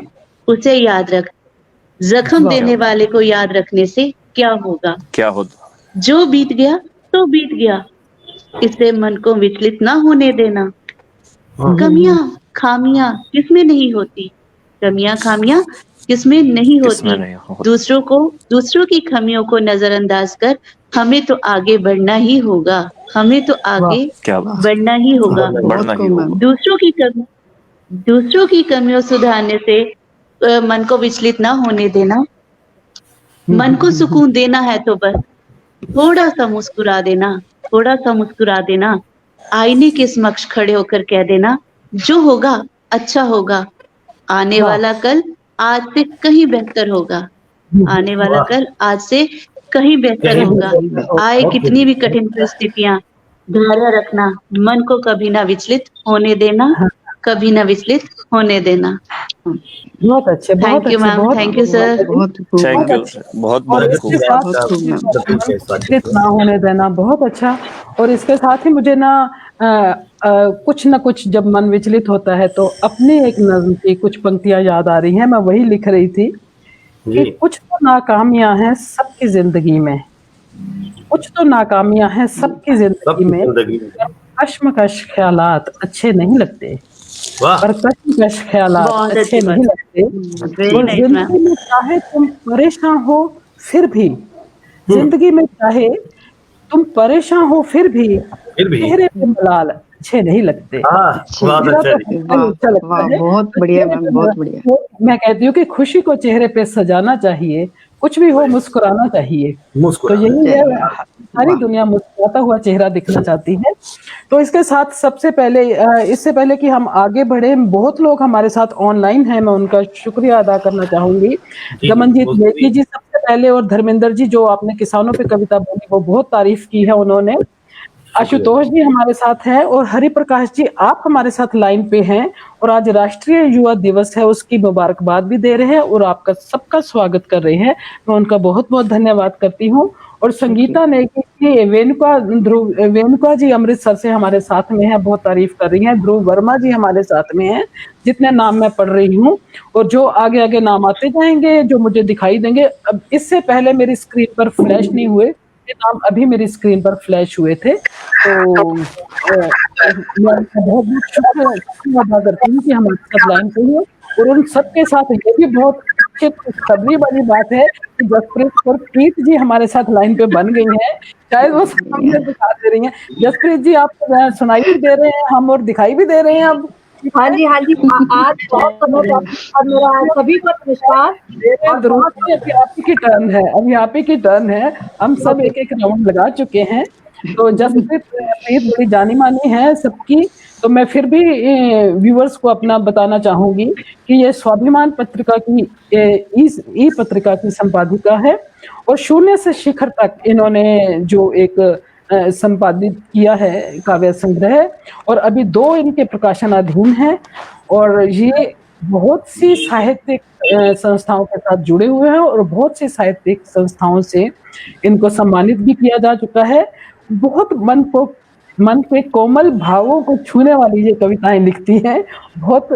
उसे याद रख। जख्म देने वाले को याद रखने से क्या होगा। क्या होता। जो बीत गया तो बीत गया, इससे मन को विचलित ना होने देना। कमियां खामियां किसमें नहीं होती, कमियां खामियां किसमें नहीं किसमें होती। नहीं होती। दूसरों की कमियों को नजरअंदाज कर हमें तो आगे बढ़ना ही होगा, हमें तो आगे क्या बात। बढ़ना ही होगा। बढ़ना ही होगा। दूसरों की कमियों सुधारने से मन को विचलित ना होने देना। मन को सुकून देना है तो बस थोड़ा सा मुस्कुरा देना, थोड़ा सा मुस्कुरा देना। आईने के समक्ष खड़े होकर कह देना, जो होगा अच्छा होगा। आने वाला कल आज से कहीं बेहतर होगा, आने वाला कल आज से कहीं बेहतर कहीं होगा। आए बहुत कितनी भी कठिन परिस्थितियां, धैर्य रखना, मन को कभी ना विचलित होने देना, कभी ना विचलित होने देना। बहुत अच्छे, बहुत थैंक यू अच्छे, मैम, बहुत thank you sir. Thank you, अच्छे। बहुत और बहुत इसके खूब। साथ विचलित ना होने देना, बहुत अच्छा। और इसके साथ ही मुझे ना कुछ ना कुछ जब मन विचलित होता है तो अपनी एक नज्म की कुछ पंक्तियां याद आ रही हैं, मैं वही लिख रही थी कि जी। कुछ तो नाकामियां हैं सबकी जिंदगी में, कुछ तो नाकामियां हैं सबकी जिंदगी में, जिंदगी में। कश्मकश ख्यालात अच्छे नहीं लगते, वाह, पर कश्मकश ख्यालात बहुत अच्छे अच्छी नहीं बात, लगते। वेरी और नाइस मैम। जिंदगी में चाहे तुम परेशान हो फिर भी, जिंदगी में चाहे तुम परेशान हो फिर भी फिर भी चेहरे पे मलाल अच्छे नहीं लगते। हाँ, बहुत मेरा अच्छा तो जी। हमेशा ही अच्छा लगता है। बहुत तो बढ़िया चेहरे मैम, पे बहुत बढ़िया। मैं कहती हूँ कि खुशी को चेहरे पे सजाना चाहिए, कुछ भी हो मुस्कुराना चाहिए। तो मुस्कुराना यही है, चाहिए। सारी दुनिया मुस्कुराता हुआ चेहरा दिखना चाहती है। तो इसके साथ सबसे पहले इससे पहले कि हम आगे बढ़े, बहुत लोग हमारे साथ ऑनलाइन हैं, मैं उनका शुक्रिया अदा करना चाहूंगी। जी, दमनजीत वो नेगी जी सबसे पहले, और धर्मेंद्र जी जो आपने किसानों पे कविता बोली वो बहुत तारीफ की है उन्होंने। आशुतोष जी हमारे साथ हैं और हरि प्रकाश जी आप हमारे साथ लाइन पे हैं और आज राष्ट्रीय युवा दिवस है, उसकी मुबारकबाद भी दे रहे हैं और आपका सबका स्वागत कर रहे हैं। मैं उनका बहुत बहुत धन्यवाद करती हूँ। और संगीता नेगी जी, वेनुका जी अमृतसर से हमारे साथ में है, बहुत तारीफ कर रही हैं। ध्रुव वर्मा जी हमारे साथ में हैं, जितने नाम मैं पढ़ रही हूँ, और जो आगे आगे नाम आते जाएंगे जो मुझे दिखाई देंगे। अब इससे पहले मेरी स्क्रीन पर फ्लैश नहीं हुए, ये नाम अभी मेरी स्क्रीन पर फ्लैश हुए थे। तो मैं बहुत बहुत शुक्रिया अदा करती हूँ कि हमारे साथ लाइन पे है। और उन सबके साथ ये भी बहुत अच्छी खुशखबरी वाली बात है कि जसप्रीत और प्रीत जी हमारे साथ लाइन पे बन गई हैं, शायद वो सामने दिखा दे रही हैं। जसप्रीत जी आप सुनाई भी दे रहे हैं हम और दिखाई भी दे रहे हैं अब। हाँ जी, हाँ जी। आज बहुत समय और मेरा सभी को नमस्कार। और बहुत अभी आप ही की टर्न है, अभी आप ही की टर्न है। हम सब एक एक राउंड लगा चुके हैं। तो जसप्रीत प्रीत बड़ी जानी मानी है सबकी, तो मैं फिर भी व्यूअर्स को अपना बताना चाहूंगी कि ये स्वाभिमान पत्रिका की ई पत्रिका की संपादिका है और शून्य से शिखर तक इन्होंने जो एक संपादित किया है काव्य संग्रह, और अभी 2 इनके प्रकाशनाधीन हैं और ये बहुत सी साहित्यिक संस्थाओं के साथ जुड़े हुए हैं और बहुत सी साहित्यिक संस्थाओं से इनको सम्मानित भी किया जा चुका है। बहुत मन के कोमल भावों को छूने वाली ये कविताएं लिखती हैं, बहुत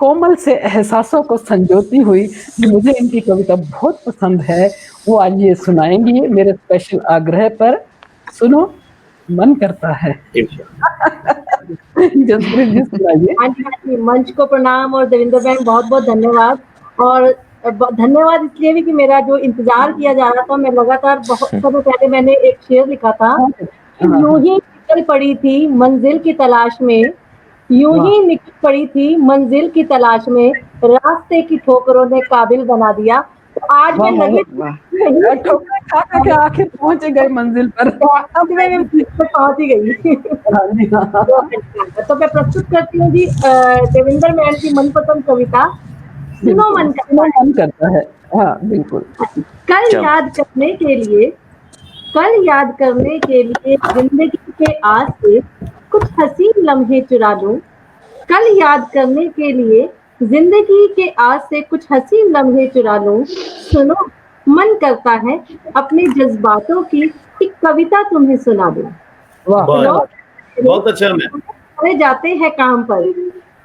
कोमल से एहसासों को संजोती हुई। मुझे इनकी कविता बहुत पसंद है, वो आज ये सुनाएंगी मेरे स्पेशल आग्रह पर। सुनो, मन करता है। जसप्रीत जी सुनाइए। हाँ जी, मंच को प्रणाम और देवेंद्र बहन बहुत बहुत धन्यवाद। और धन्यवाद इसलिए भी कि मेरा जो इंतजार किया जा रहा था, मैं लगातार बहुत समय पहले मैंने एक शेर लिखा था, यूं ही निकल पड़ी थी मंजिल की तलाश में, यूं ही निकल पड़ी थी मंजिल की तलाश में, रास्ते की ठोकरों ने काबिल बना दिया। तो आज मैं लगे ठोकर खा के आखिर पहुंच गए मंजिल पर। अब मैं पहुंच ही गई। तो मैं प्रस्तुत करती हूँ जी देवेंद्र मैन की मनपसंद कविता, सुनो मन करता है। हाँ बिल्कुल। कल याद करने के लिए जिंदगी के आस से कुछ हसीन लम्हे चुरा लूं, कल याद करने के लिए जिंदगी के आस से कुछ हसीन लम्हे चुरा लूं। सुनो, मन करता है अपने जज्बातों की एक कविता तुम्हें सुना दूं। बहुत अच्छा। चले जाते हैं काम पर,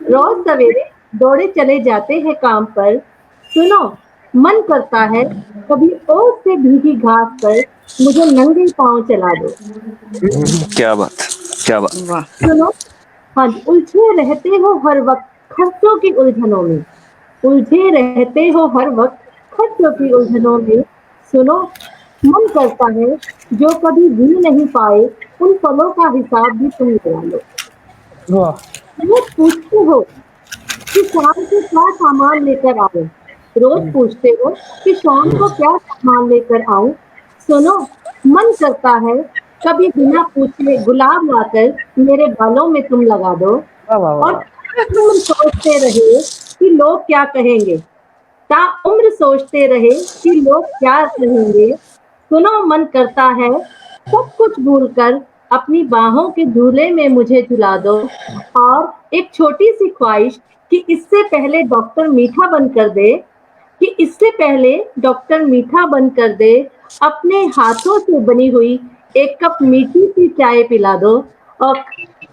रोज सवेरे दौड़े चले जाते हैं काम पर। सुनो, मन करता है कभी ओस से भीगी घास पर मुझे नंगे पांव चला दो। क्या बात, क्या बात। सुनो, हाँ, उलझे रहते हो हर वक्त खर्चों की उलझनों में, उलझे रहते हो हर वक्त खर्चों की उलझनों में। सुनो, मन करता है जो कभी जी नहीं पाए उन पलों का हिसाब भी तुम लगा लो। रोज पूछते हो कि शाम को क्या सामान लेकर आऊं, रोज पूछते हो कि शाम को क्या सामान लेकर आऊं। सुनो, मन करता है कभी बिना पूछे गुलाब लाकर मेरे बालों में तुम लगा दो। और तुम सोचते रहे कि लोग क्या कहेंगे, ताउम्र सोचते रहे कि लोग क्या कहेंगे। सुनो, मन करता है सब कुछ भूलकर अपनी बाहों के झूले में मुझे झुला दो। और एक छोटी सी ख्वाहिश कि इससे पहले डॉक्टर मीठा बंद कर दे, कि इससे पहले डॉक्टर मीठा बंद कर दे, अपने हाथों से बनी हुई एक कप मीठी सी चाय पिला दो। और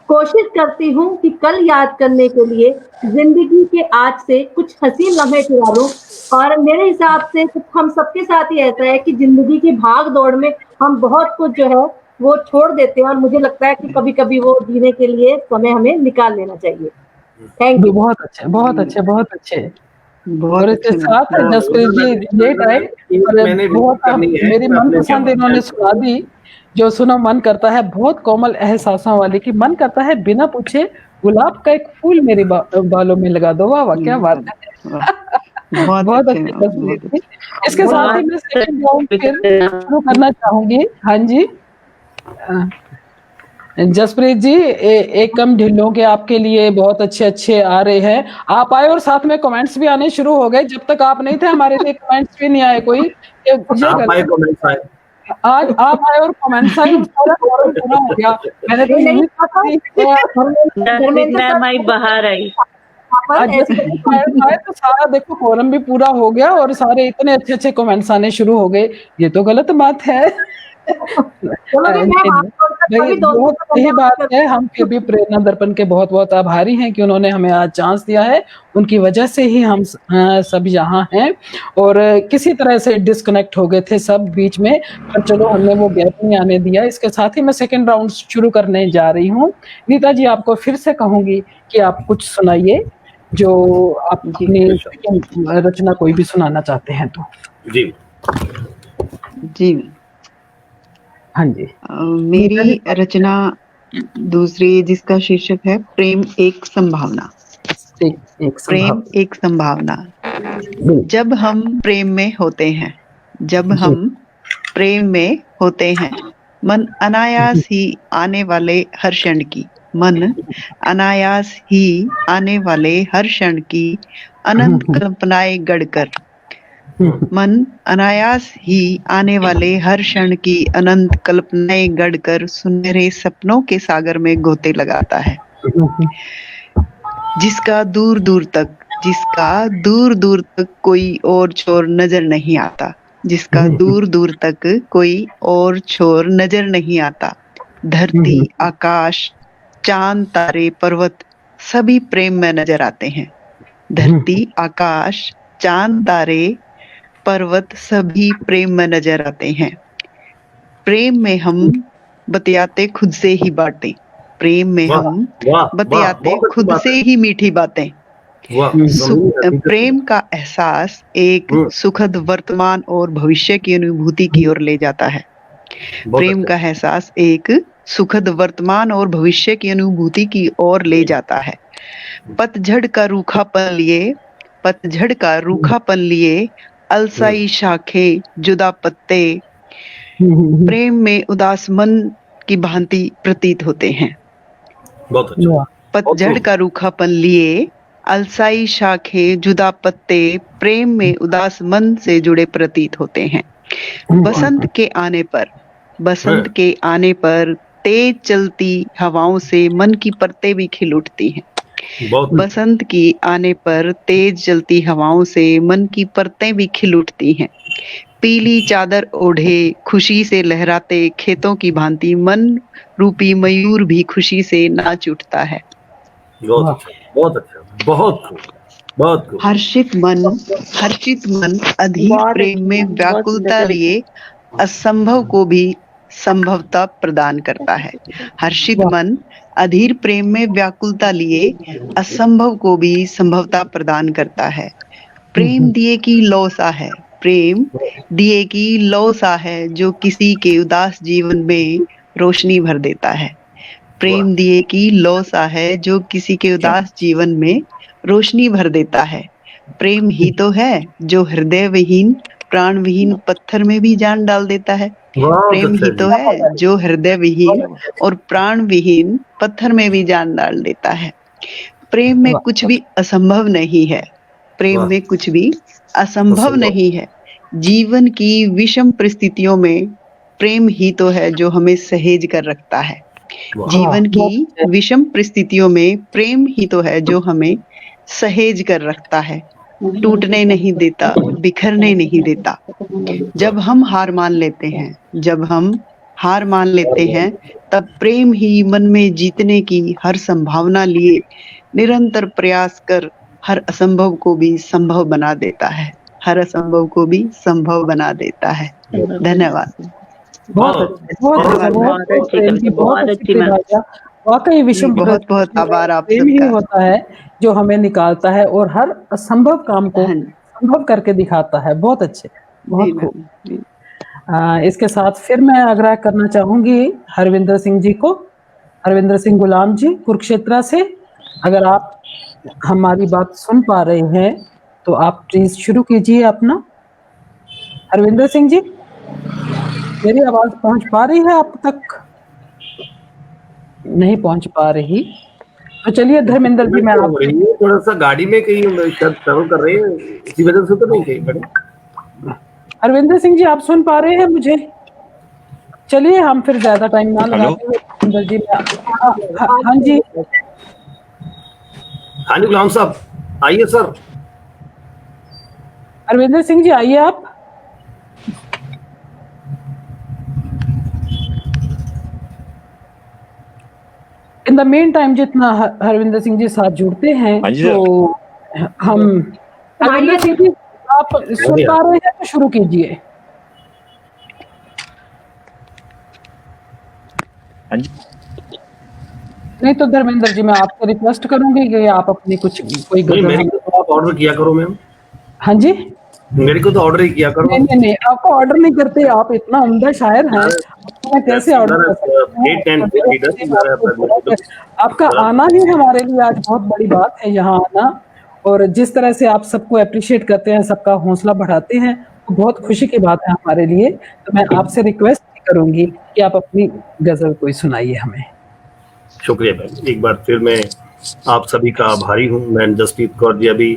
कोशिश करती हूँ कि कल याद करने के लिए जिंदगी के आज से कुछ हसीन लम्हे चुरा लूं। और मेरे हिसाब से हम सबके साथ ही ऐसा है कि जिंदगी की भाग दौड़ में हम बहुत कुछ जो है वो छोड़ देते हैं, और मुझे लगता है कि कभी कभी वो जीने के लिए समय हमें निकाल लेना चाहिए। Thank you. बहुत अच्छे, बहुत अच्छे, बहुत अच्छे। और इसके साथ जसप्रीत जी लेट आए, बहुत मेरी मनपसंद इन्होंने सुना दी, जो सुनो मन करता है, बहुत कोमल एहसासों वाली, कि मन करता है बिना पूछे गुलाब का एक फूल मेरे बालों में लगा दो। वाह वाह, क्या बात है। बहुत अच्छे जसप्रीत जी। इसके साथ ही मैं सेकंड राउंड फिर शुरू करना चाहूंगी। हाँ जी जसप्रीत जी, एक कम ढिल्लों के आपके लिए बहुत अच्छे अच्छे आ रहे हैं। आप आए और साथ में कमेंट्स भी आने शुरू हो गए। जब तक आप नहीं थे हमारे लिए कमेंट्स भी नहीं आए कोई। आज आप आए और कमेंट्स आए, पूरा हो गया। मैंने तो बाहर आई तो सारा देखो कॉलम भी पूरा हो गया और सारे इतने अच्छे अच्छे कमेंट्स आने शुरू हो गए। ये तो गलत बात है। बहुत सही बात है। हम फिर भी प्रेरणा दर्पण के बहुत बहुत आभारी हैं कि उन्होंने हमें आज चांस दिया है। उनकी वजह से ही हम सब यहाँ हैं, और किसी तरह से डिस्कनेक्ट हो गए थे सब बीच में, पर चलो हमने वो गैप नहीं आने दिया। इसके साथ ही मैं सेकंड राउंड शुरू करने जा रही हूँ। नीता जी, आपको फिर से कहूंगी कि आप कुछ सुनाइए, जो आप अपनी रचना कोई भी सुनाना चाहते हैं तो। जी हाँ जी। मेरी रचना दूसरी, जिसका शीर्षक है प्रेम एक संभावना। प्रेम एक संभावना। जब हम प्रेम में होते हैं, जब हम प्रेम में होते हैं, मन अनायास ही आने वाले हर क्षण की मन अनायास ही आने वाले हर क्षण की अनंत कल्पनाएं गढ़कर, मन अनायास ही आने वाले हर क्षण की अनंत कल्पनाएं गढ़कर सुनहरे सपनों के सागर में गोते लगाता है, जिसका दूर दूर तक कोई और छोर नजर नहीं आता, जिसका दूर दूर तक कोई और छोर नजर नहीं आता। धरती, आकाश, चांद, तारे, पर्वत सभी प्रेम में नजर आते हैं। धरती, आकाश, चांद, तारे, पर्वत सभी प्रेम में नजर आते हैं। प्रेम में हम बतियाते खुद से ही बातें, प्रेम में हम बतियाते खुद से ही मीठी बातें। प्रेम का एहसास एक सुखद वर्तमान और भविष्य की अनुभूति की ओर ले जाता है। प्रेम का एहसास एक सुखद वर्तमान और भविष्य की अनुभूति की ओर ले जाता है। पतझड़ का रूखापन लिए अलसाई शाखें, जुदा पत्ते प्रेम में उदास मन की भांति प्रतीत होते हैं। बहुत अच्छा। पतझड़ का रूखापन लिए अलसाई शाखें, जुदा पत्ते प्रेम में उदास मन से जुड़े प्रतीत होते हैं। बसंत के आने पर तेज चलती हवाओं से मन की परतें भी खिल उठती हैं। बसंत की आने पर तेज चलती हवाओं से मन की परतें भी खिल उठती हैं। पीली चादर ओढ़े खुशी से लहराते खेतों की भांति मन रूपी मयूर भी खुशी से नाच उठता है। बहुत अच्छा, बहुत अच्छा, बहुत खूब। हर्षित मन अधीर प्रेम में व्याकुलता लिए असंभव को भी संभवता प्रदान करता है। हर्षित मन अधीर प्रेम में व्याकुलता लिए असंभव को भी संभवता प्रदान करता है। प्रेम दिए की लौ सा है जो किसी के उदास जीवन में रोशनी भर देता है। प्रेम दिए की लौ सा है जो किसी के उदास जीवन में रोशनी भर देता है। प्रेम ही तो है जो हृदय विहीन प्राण विहीन पत्थर में भी जान डाल देता है। प्रेम ही तो है जो हृदय विहीन और प्राण विहीन पत्थर में भी जान डाल देता है। प्रेम में कुछ भी असंभव नहीं है। प्रेम में कुछ भी असंभव नहीं है। जीवन की विषम परिस्थितियों में प्रेम ही तो है जो हमें सहेज कर रखता है। जीवन की विषम परिस्थितियों में प्रेम ही तो है जो हमें सहेज कर रखता है, टूटने नहीं देता, बिखरने नहीं देता। जब हम हार मान लेते हैं तब प्रेम ही मन में जीतने की हर संभावना लिए निरंतर प्रयास कर हर असंभव को भी संभव बना देता है। धन्यवाद। बहुत अच्छी भाषा। वाकई विषम बहुत आभार आप प्रेम ही सबका। होता है जो हमें निकालता है और हर असंभव काम को संभव करके दिखाता है। बहुत अच्छे, बहुत खूब। इसके साथ फिर मैं आग्रह करना चाहूंगी हरविंदर सिंह जी को, हरविंदर सिंह गुलाम जी कुरुक्षेत्र से। अगर आप हमारी बात सुन पा रहे हैं तो आप प्लीज शुरू कीजिए अपना। हरविंदर सिंह जी, मेरी आवाज पहुंच पा रही है आप तक? नहीं पहुंच पा रही तो चलिए धर्मेंद्र जी, मैं आप थोड़ा सा गाड़ी में कहीं ट्रैवल कर रहे हैं, इसी वजह से तो नहीं कहीं मैडम। अरविंदर सिंह जी, आप सुन पा रहे हैं मुझे? चलिए हम फिर ज्यादा टाइम ना लगाते हुए धर्मेंद्र जी, हाँ जी, हाँ जी गुलाम साहब आइए सर। अरविंदर सिंह जी आइए आप। इन द मेन टाइम जितना हरविंदर सिंह जी साथ जुड़ते हैं तो हम, हरविंदर सिंह जी आप सुन पा रहे हैं तो शुरू कीजिए। नहीं तो धर्मेंद्र जी मैं आपसे रिक्वेस्ट करूंगी कि आप अपनी कोई मेरे को तो आप ऑर्डर किया करो मैम। हाँ जी, मेरे को तो ऑर्डर ही किया करो। नहीं आपको ऑर्डर नहीं करते, आप इतना उम्दा शायर हैं, मैं कैसे ऑर्डर कर सकता हूं? आपका आना ही हमारे लिए आज बहुत बड़ी बात है, यहाँ आना, और जिस तरह से आप सबको अप्रिशिएट करते हैं, सबका हौसला बढ़ाते हैं, तो बहुत खुशी की बात है हमारे लिए। तो मैं आपसे रिक्वेस्ट करूंगी कि आप अपनी गजल कोई सुनाइए हमें। शुक्रिया बहन, एक बार फिर मैं आप सभी का आभारी हूँ। मैं जसप्रीत कौर जी अभी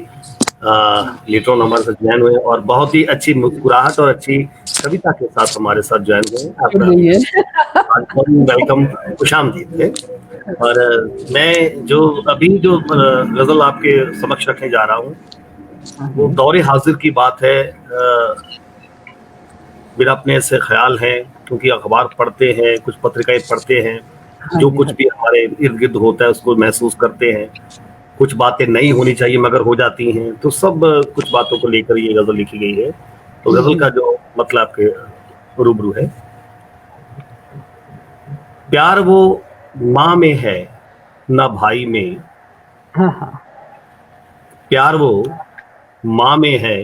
लेटर ऑन हमारे साथ ज्वाइन हुए और बहुत ही अच्छी मुस्कुराहट और अच्छी कविता के साथ हमारे साथ ज्वाइन हुए। आपका वेलकम, खुशामदीद है। और मैं जो अभी जो गजल आपके समक्ष रखने जा रहा हूँ वो दौरे हाजिर की बात है। मेरा अपने से ख्याल है, क्योंकि अखबार पढ़ते हैं, कुछ पत्रिकाएं पढ़ते हैं, जो कुछ भी हमारे इर्द गिर्द होता है उसको महसूस करते हैं। कुछ बातें नहीं होनी चाहिए मगर हो जाती हैं, तो सब कुछ बातों को लेकर ये गजल लिखी गई है। तो गजल का जो मतलब आपके रूबरू है। प्यार वो माँ में है न भाई में, प्यार वो माँ में है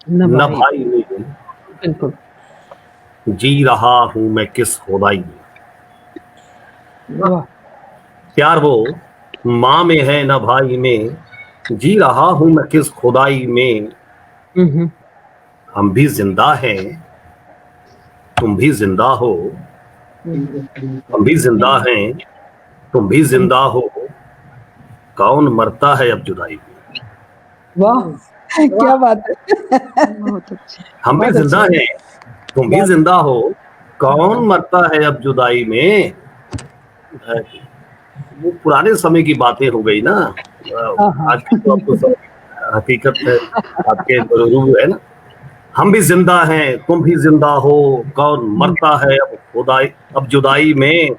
न भाई में, बिल्कुल। जी रहा हूं मैं किस खुदाई में। वाह, प्यार वो माँ में है न भाई में, जी रहा हूं मैं किस खुदाई में। हम भी जिंदा हैं, तुम भी जिंदा हो, हम भी जिंदा हैं, तुम भी जिंदा हो, कौन मरता है अब जुदाई में। वाह, क्या बात है। बहुत अच्छा। हम भी जिंदा हैं, तुम भी जिंदा हो, कौन मरता है अब जुदाई में। वो पुराने समय की बातें हो गई ना, आज की तो आपको सब हकीकत है, आपके रूबरू है ना। हम भी जिंदा हैं, तुम भी जिंदा हो, कौन मरता है अब खुदाई अब जुदाई में।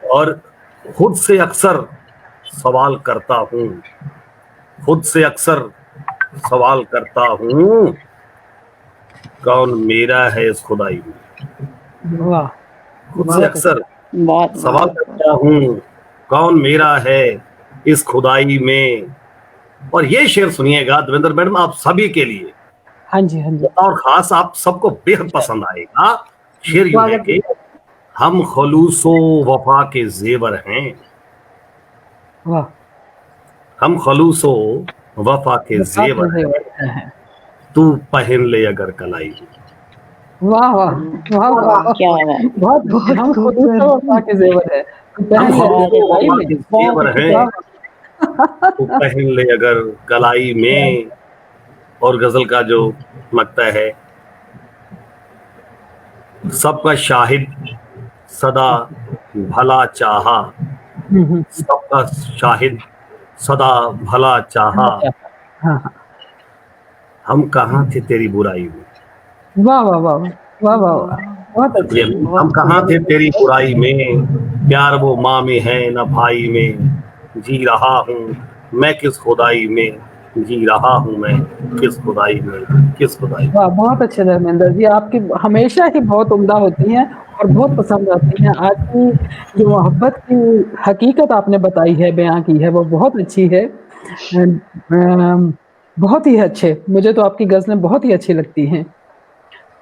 और खुद से अक्सर सवाल करता हूँ, खुद से अक्सर सवाल करता हूँ, कौन मेरा है इस खुदाई में। वाह, खुद से अक्सर सवाल करता हूँ, कौन मेरा है इस खुदाई में। और ये शेर सुनिएगा देवेंद्र मैडम, आप सभी के लिए, हाँ जी, हाँ जी। और खास आप सबको बेहद पसंद आएगा। शेर यूं है कि हम खलूसो वफा के जेवर हैं, वाह, हम खलूसो वफा के जेवर हैं, तू पहन ले अगर कलाई। वाह वाह वाह वाह, क्या बात। बहुत बहुत हम खुद वफा के जेवर है, हम खलूसो वफा के जेवर हैं, तू पहन ले अगर कलाई में। और गजल का जो मकता है, सबका शाहिद सदा भला चाहा, सबका शाहिद सदा भला चाहा, हम कहाँ थे तेरी बुराई में। वाह वाह वाह वाह वाह वाह, बहुत अच्छे। हम कहाँ थे तेरी बुराई में, प्यार वो माँ में है न भाई में, जी रहा हूँ मैं किस खुदाई में, जी रहा हूँ मैं किस खुदाई में, किस खुदाई में। वाह, बहुत अच्छे धर्मेंद्र जी, आपकी हमेशा ही बहुत उम्दा होती हैं और बहुत पसंद आती हैं। आज की जो मोहब्बत की हकीकत आपने बताई है, बयां की है, वो बहुत अच्छी है। बहुत ही अच्छे, मुझे तो आपकी गज़लें बहुत ही अच्छी लगती हैं।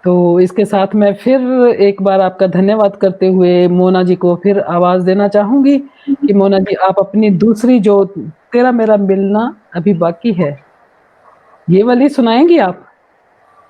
तो इसके साथ मैं फिर एक बार आपका धन्यवाद करते हुए मोना जी को फिर आवाज़ देना चाहूँगी कि मोना जी, आप अपनी दूसरी जो तेरा मेरा मिलना अभी बाकी है, ये वाली सुनाएंगी आप?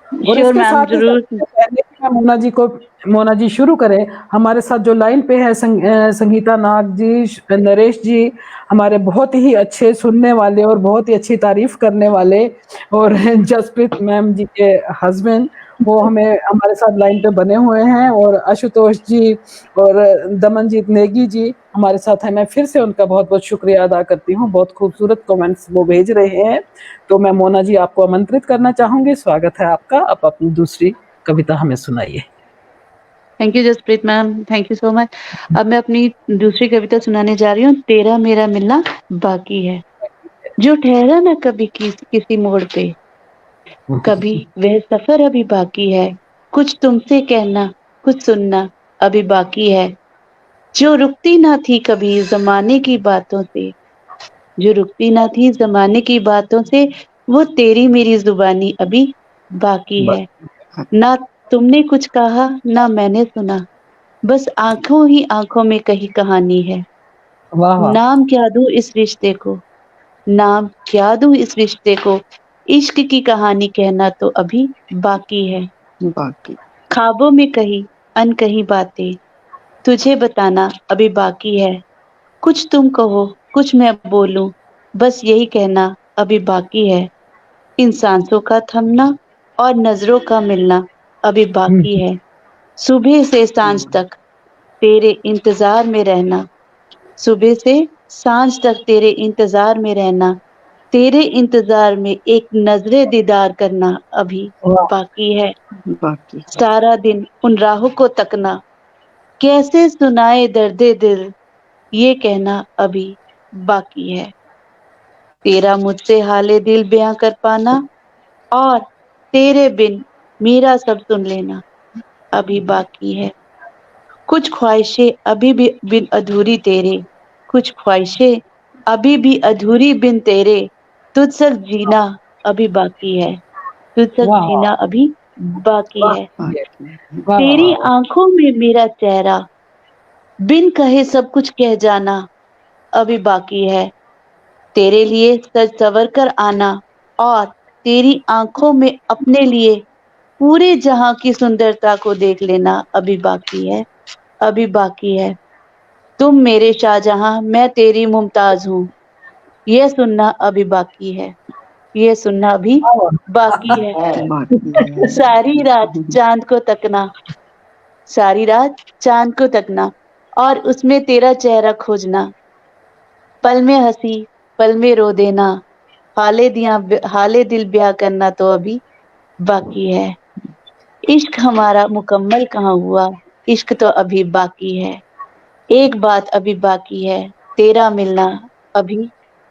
और श्योर इसके मैम, साथ ही जरूर। सबसे पहले कि मोना जी शुरू करें, हमारे साथ जो लाइन पे है संगीता नाग जी, नरेश जी, हमारे बहुत ही अच्छे सुनने वाले और बहुत ही अच्छी तारीफ करने वाले, और जसप्रीत मैम जी के हस्बैंड, वो हमारे साथ लाइन पे बने हुए हैं, और आशुतोष जी और दमनजीत नेगी जी हमारे साथ हैं। मैं फिर से उनका बहुत बहुत शुक्रिया अदा करती हूँ, बहुत खूबसूरत कमेंट्स वो भेज रहे हैं। तो मैं मोना जी आपको आमंत्रित करना चाहूंगी, स्वागत है आपका, आप अपनी दूसरी कविता हमें सुनाइए। Thank you Jaspreet ma'am, thank you so much. अब मैं अपनी दूसरी कविता सुनाने जा रही हूँ, तेरा मेरा मिलना बाकी है। जो ठहरा ना कभी किसी मोड़ पे, कभी वह सफर अभी बाकी है। कुछ तुमसे कहना, कुछ सुनना अभी बाकी है। जो रुकती ना थी कभी जमाने की बातों से, जो रुकती ना थी जमाने की बातों से, वो तेरी मेरी जुबानी अभी बाकी है। ना तुमने कुछ कहा ना मैंने सुना, बस आंखों ही आंखों में कही कहानी है। वाह वाह, नाम क्या दूं इस रिश्ते को, नाम क्या दूं इस रिश्ते को, इश्क की कहानी कहना तो अभी बाकी है। बाकी ख्वाबों में कही अनकही बातें, तुझे बताना अभी बाकी है, कुछ तुम कहो कुछ मैं बोलूं, बस यही कहना अभी बाकी है। इन सांसों का थमना और नजरों का मिलना अभी बाकी है। सुबह से सांझ तक तेरे इंतजार में रहना, सुबह से सांझ तक तेरे इंतजार में रहना, तेरे इंतजार में एक नजरे दीदार करना अभी वाह बाकी है। बाकी सारा दिन उन राहों को तकना, कैसे सुनाए दर्दे दिल, ये कहना अभी बाकी है। तेरा मुझसे हाले दिल बयां कर पाना और तेरे बिन मेरा सब सुन लेना अभी बाकी है। कुछ ख्वाहिशें अभी भी बिन अधूरी तेरे, कुछ ख्वाहिशें अभी भी अधूरी बिन तेरे, तुझ संग जीना अभी बाकी है, तुझ संग वाह जीना अभी बाकी वाह है। बाकी वाह वाह तेरी वाह आंखों में मेरा चेहरा, बिन कहे सब कुछ कह जाना अभी बाकी है। तेरे लिए सज सवर कर आना और तेरी आंखों में अपने लिए पूरे जहां की सुंदरता को देख लेना अभी वाकी है, अभी बाकी है। तुम मेरे शाहजहां मैं तेरी मुमताज हूँ, यह सुनना अभी बाकी है, यह सुनना अभी बाकी है। बाकी है। सारी रात चांद को तकना, सारी रात चांद को तकना और उसमें तेरा चेहरा खोजना, पल में हंसी पल में रो देना, हाले दिल ब्याह करना तो अभी बाकी है। इश्क हमारा मुकम्मल कहाँ हुआ, इश्क तो अभी बाकी है। एक बात अभी बाकी है, तेरा मिलना अभी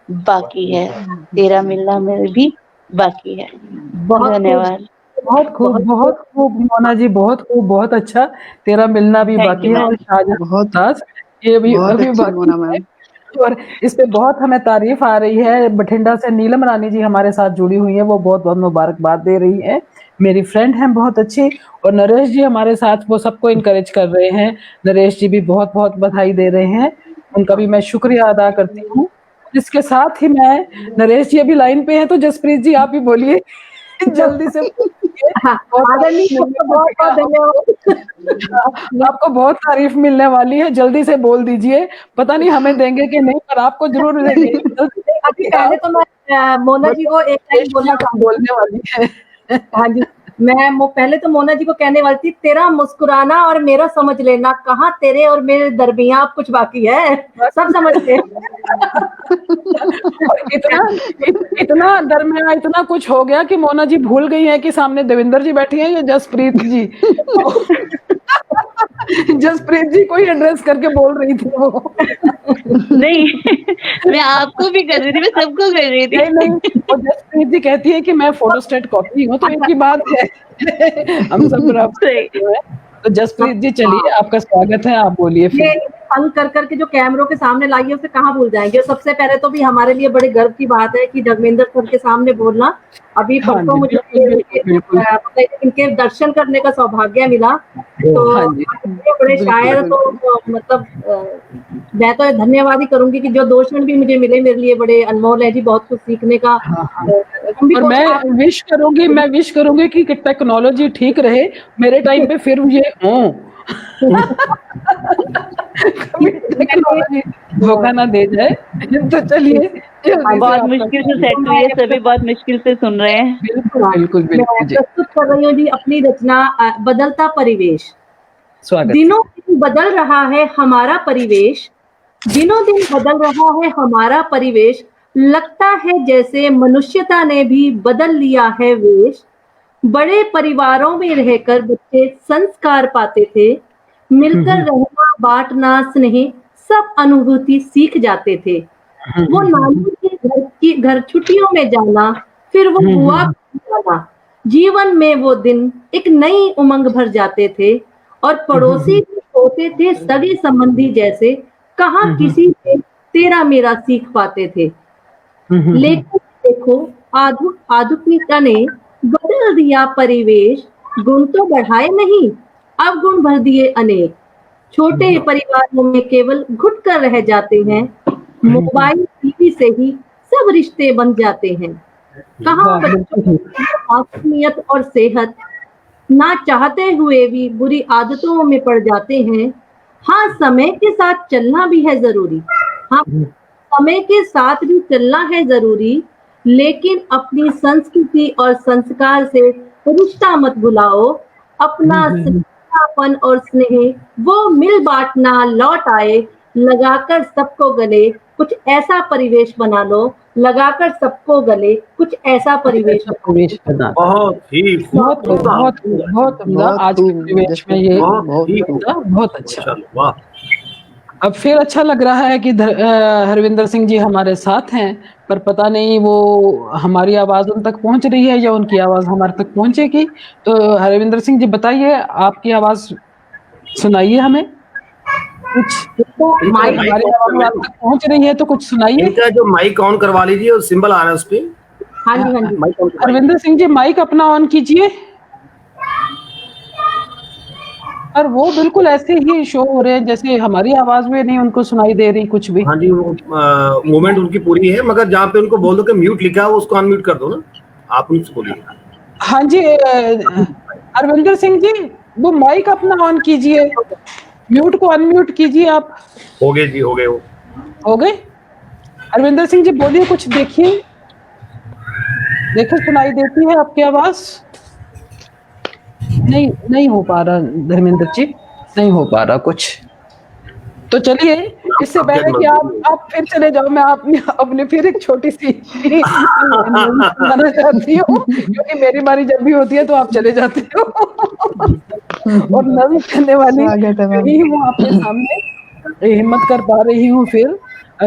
बाकी है, तेरा मिलना में भी बाकी है। बहुत खूब, धन्यवाद। बहुत खूब बहुत खूब। बहुत खूब मोना जी, बहुत खूब, बहुत अच्छा। तेरा मिलना भी थैंक बाकी यू है और मैम। शाहजहां बहुत मुमताज ये भी बहुत अभी अच्छी बाकी मोना है। मैम। और इस पे बहुत हमें तारीफ आ रही है। बठिंडा से नीलम रानी जी हमारे साथ जुड़ी हुई हैं, वो बहुत बहुत मुबारकबाद दे रही हैं, मेरी फ्रेंड हैं बहुत अच्छी। और नरेश जी हमारे साथ वो सबको इनकरेज कर रहे हैं, नरेश जी भी बहुत बहुत बधाई दे रहे हैं, उनका भी मैं शुक्रिया अदा करती हूँ। इसके साथ ही मैं, नरेश जी अभी लाइन पे हैं तो जसप्रीत जी आप ही बोलिए जल्दी से बोलिए। हाँ, बहुत आदरणीय तारीफ मिलने को बहुत वाली है बहुत आपको। धन्यवाद। आपको बहुत तारीफ मिलने वाली है, जल्दी से बोल दीजिए। पता नहीं हमें देंगे कि नहीं, पर आपको जरूर देंगे, जल्दी से अभी बोलिए पहले आप। तो मैं मोना जी मतलब को एक नरेश लाइन जी बोलना आपको चाहूंगी। बोलने वाली है। हाँ जी, पहले तो मोना जी को कहने वाली थी, तेरा मुस्कुराना और मेरा समझ लेना, कहाँ तेरे और मेरे दरमियान अब कुछ बाकी है, सब समझते हैं। और इतना दरमियान इतना कुछ हो गया कि मोना जी भूल गई हैं कि सामने देविंदर जी बैठी हैं या जसप्रीत जी। जसप्रीत जी को ही एड्रेस करके बोल रही थी वो। नहीं मैं आपको भी कर रही थी, मैं सबको कर रही थी। नहीं नहीं, वो जसप्रीत जी कहती है कि मैं फोटोस्टेट कॉपी हूँ, तो अच्छा, इनकी बात है। हम सब बराबर सही। हैं। तो जसप्रीत जी चलिए, हाँ, आपका स्वागत है, आप बोलिए ये फिर। तंग कर करके जो कैमरों के सामने लाई है उसे कहाँ भूल जाएंगे। सबसे पहले तो भी हमारे लिए बड़े गर्व की बात है कि धर्मेंद्र सर के सामने बोलना। अभी हाँ परसों जी, मुझे बिल्कुल बिल्कुल बिल्कुल। इनके दर्शन करने का सौभाग्य मिला, तो हाँ जी। इतने बड़े बिल्कुल शायर तो बिल्कुल। मतलब मैं तो धन्यवाद ही करूंगी कि जो 2 क्षण भी मुझे मिले मेरे लिए बड़े अनमोल है जी, बहुत कुछ सीखने का। हाँ हाँ। हम भी और कोशिश आप मैं विश करूंगी कि टेक्नोलॉजी ठीक रहे, मेरे टाइम पे फिर ये हो। कभी टेक्नोलॉजी धोखा ना दे जाए। तो चलिए जल्दी से बहुत आपका मुश्किल से स्वागत सेट हुई है, सभी बहुत मुश्किल से सुन रहे हैं। है। बिल्कुल हाँ, बिल्कुल मैं बिल्कुल जी, प्रस्तुत कर रही हूँ जी अपनी रचना बदलता परिवेश। स्वागत है। दिनों दिन बदल रहा है हमारा परिवेश, दिनों दिन बदल रहा है हमारा परिवेश, लगता है जैसे मनुष्यता ने भी बदल लिया है वेश। बड़े परिवारों में रहकर बच्चे संस्कार पाते थे, मिलकर रहना बांटना स्नेह सब अनुभूति सीख जाते थे। वो नानी के घर की घर छुट्टियों में जाना, फिर वो बुआ के जाना, जीवन में वो दिन एक नई उमंग भर जाते थे। और पड़ोसी भी होते थे सगे संबंधी जैसे, कहाँ किसी से तेरा मेरा सीख पाते थे। लेकिन देखो, आधुनिकता ने बदल दिया परिवेश, गुण तो बढ़ाए नहीं, अब गुण भर दिए अनेक। छोटे परिवारों में केवल घुट कर रह जाते हैं, मोबाइल टीवी से ही सब रिश्ते बन जाते हैं। कहाँ वाह बच्चों बिल्कुल ठीक। की मासूमियत और सेहत, ना चाहते हुए भी बुरी आदतों में पड़ जाते हैं। हाँ, समय के साथ चलना भी है जरूरी। हाँ, समय के साथ भी चलना है जरूरी, लेकिन अपनी संस्कृति और संस्कार से रिश्ता मत भुलाओ। अपना सच्चापन और स्नेह वो मिल बांटना लौट आए, लगाकर सबको गले कुछ ऐसा परिवेश बना लो, लगाकर सबको गले कुछ ऐसा परिवेश ऐसा परिवेश बना। बहुत ही बहुत उम्दा, बहुत बहुत उम्दा। बहुत आज के खूब, परिवेश में ये बहुत ही उम्दा, बहुत अच्छा। चलो वाह। अब फिर अच्छा लग रहा है कि हरविंदर सिंह जी हमारे साथ हैं, पर पता नहीं वो हमारी आवाज उन तक पहुंच रही है या उनकी आवाज हमारे तक पहुंचेगी। तो हरविंदर सिंह जी बताइए, आपकी आवाज सुनाइए हमें कुछ। इनका माइक माइक हमारी ऑन आवाज करवा आप तक पहुंच रही है तो कुछ सुनाइए। इनका जो माइक ऑन करवा लीजिए और सिंबल आ रहा है उस पे। हाँ जी, हाँ जी। माइक ऑन करवाइए। हरविंदर सिंह जी माइक अपना ऑन कीजिए। और वो बिल्कुल ऐसे ही शो हो रहे हैं जैसे हमारी आवाज में नहीं उनको सुनाई दे रही कुछ भी। हाँ जी, वो मूवमेंट उनकी पूरी है, मगर जहाँ पे उनको बोल दो कि म्यूट लिखा है उसको अनम्यूट कर दो ना। आप उनसे बोलिए। हाँ जी, हरविंदर सिंह जी वो माइक अपना ऑन कीजिए, म्यूट को अनम्यूट कीजिए आप। हो गए जी, हो गए वो। हो गए। हरविंदर सिंह जी बोलिए कुछ, देखिए देखो सुनाई देती है आपकी आवाज? नहीं, नहीं हो पा रहा धर्मेंद्र जी, नहीं हो पा रहा कुछ। तो चलिए, इससे पहले कि आप फिर चले जाओ, मैं अपने फिर एक छोटी सी बताना चाहती हूँ, क्योंकि मेरी बारी जब भी होती है तो आप चले जाते हो। और नज्म करने वाली स्वागत है मैम। यही हूँ आपके सामने, हिम्मत कर पा रही हूँ फिर।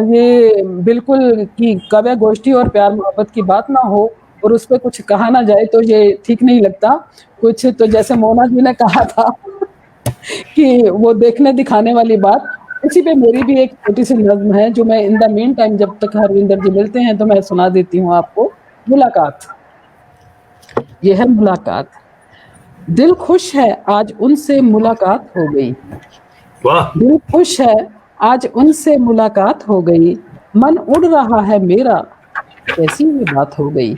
ये बिल्कुल कि काव्य गोष्ठी और प्यार मोहब्बत की बात ना हो और उस पर कुछ कहा ना जाए तो ये ठीक नहीं लगता। कुछ तो जैसे मोना जी ने कहा था कि वो देखने दिखाने वाली बात, उसी पे मेरी भी एक छोटी सी नज्म है जो मैं इन द मीन टाइम जब तक हरविंदर जी मिलते हैं तो मैं सुना देती हूँ आपको। मुलाकात। ये है मुलाकात। दिल खुश है आज उनसे मुलाकात हो गई। वाह। दिल खुश है आज उनसे मुलाकात हो गई। मन उड़ रहा है मेरा, कैसी ये बात हो गई।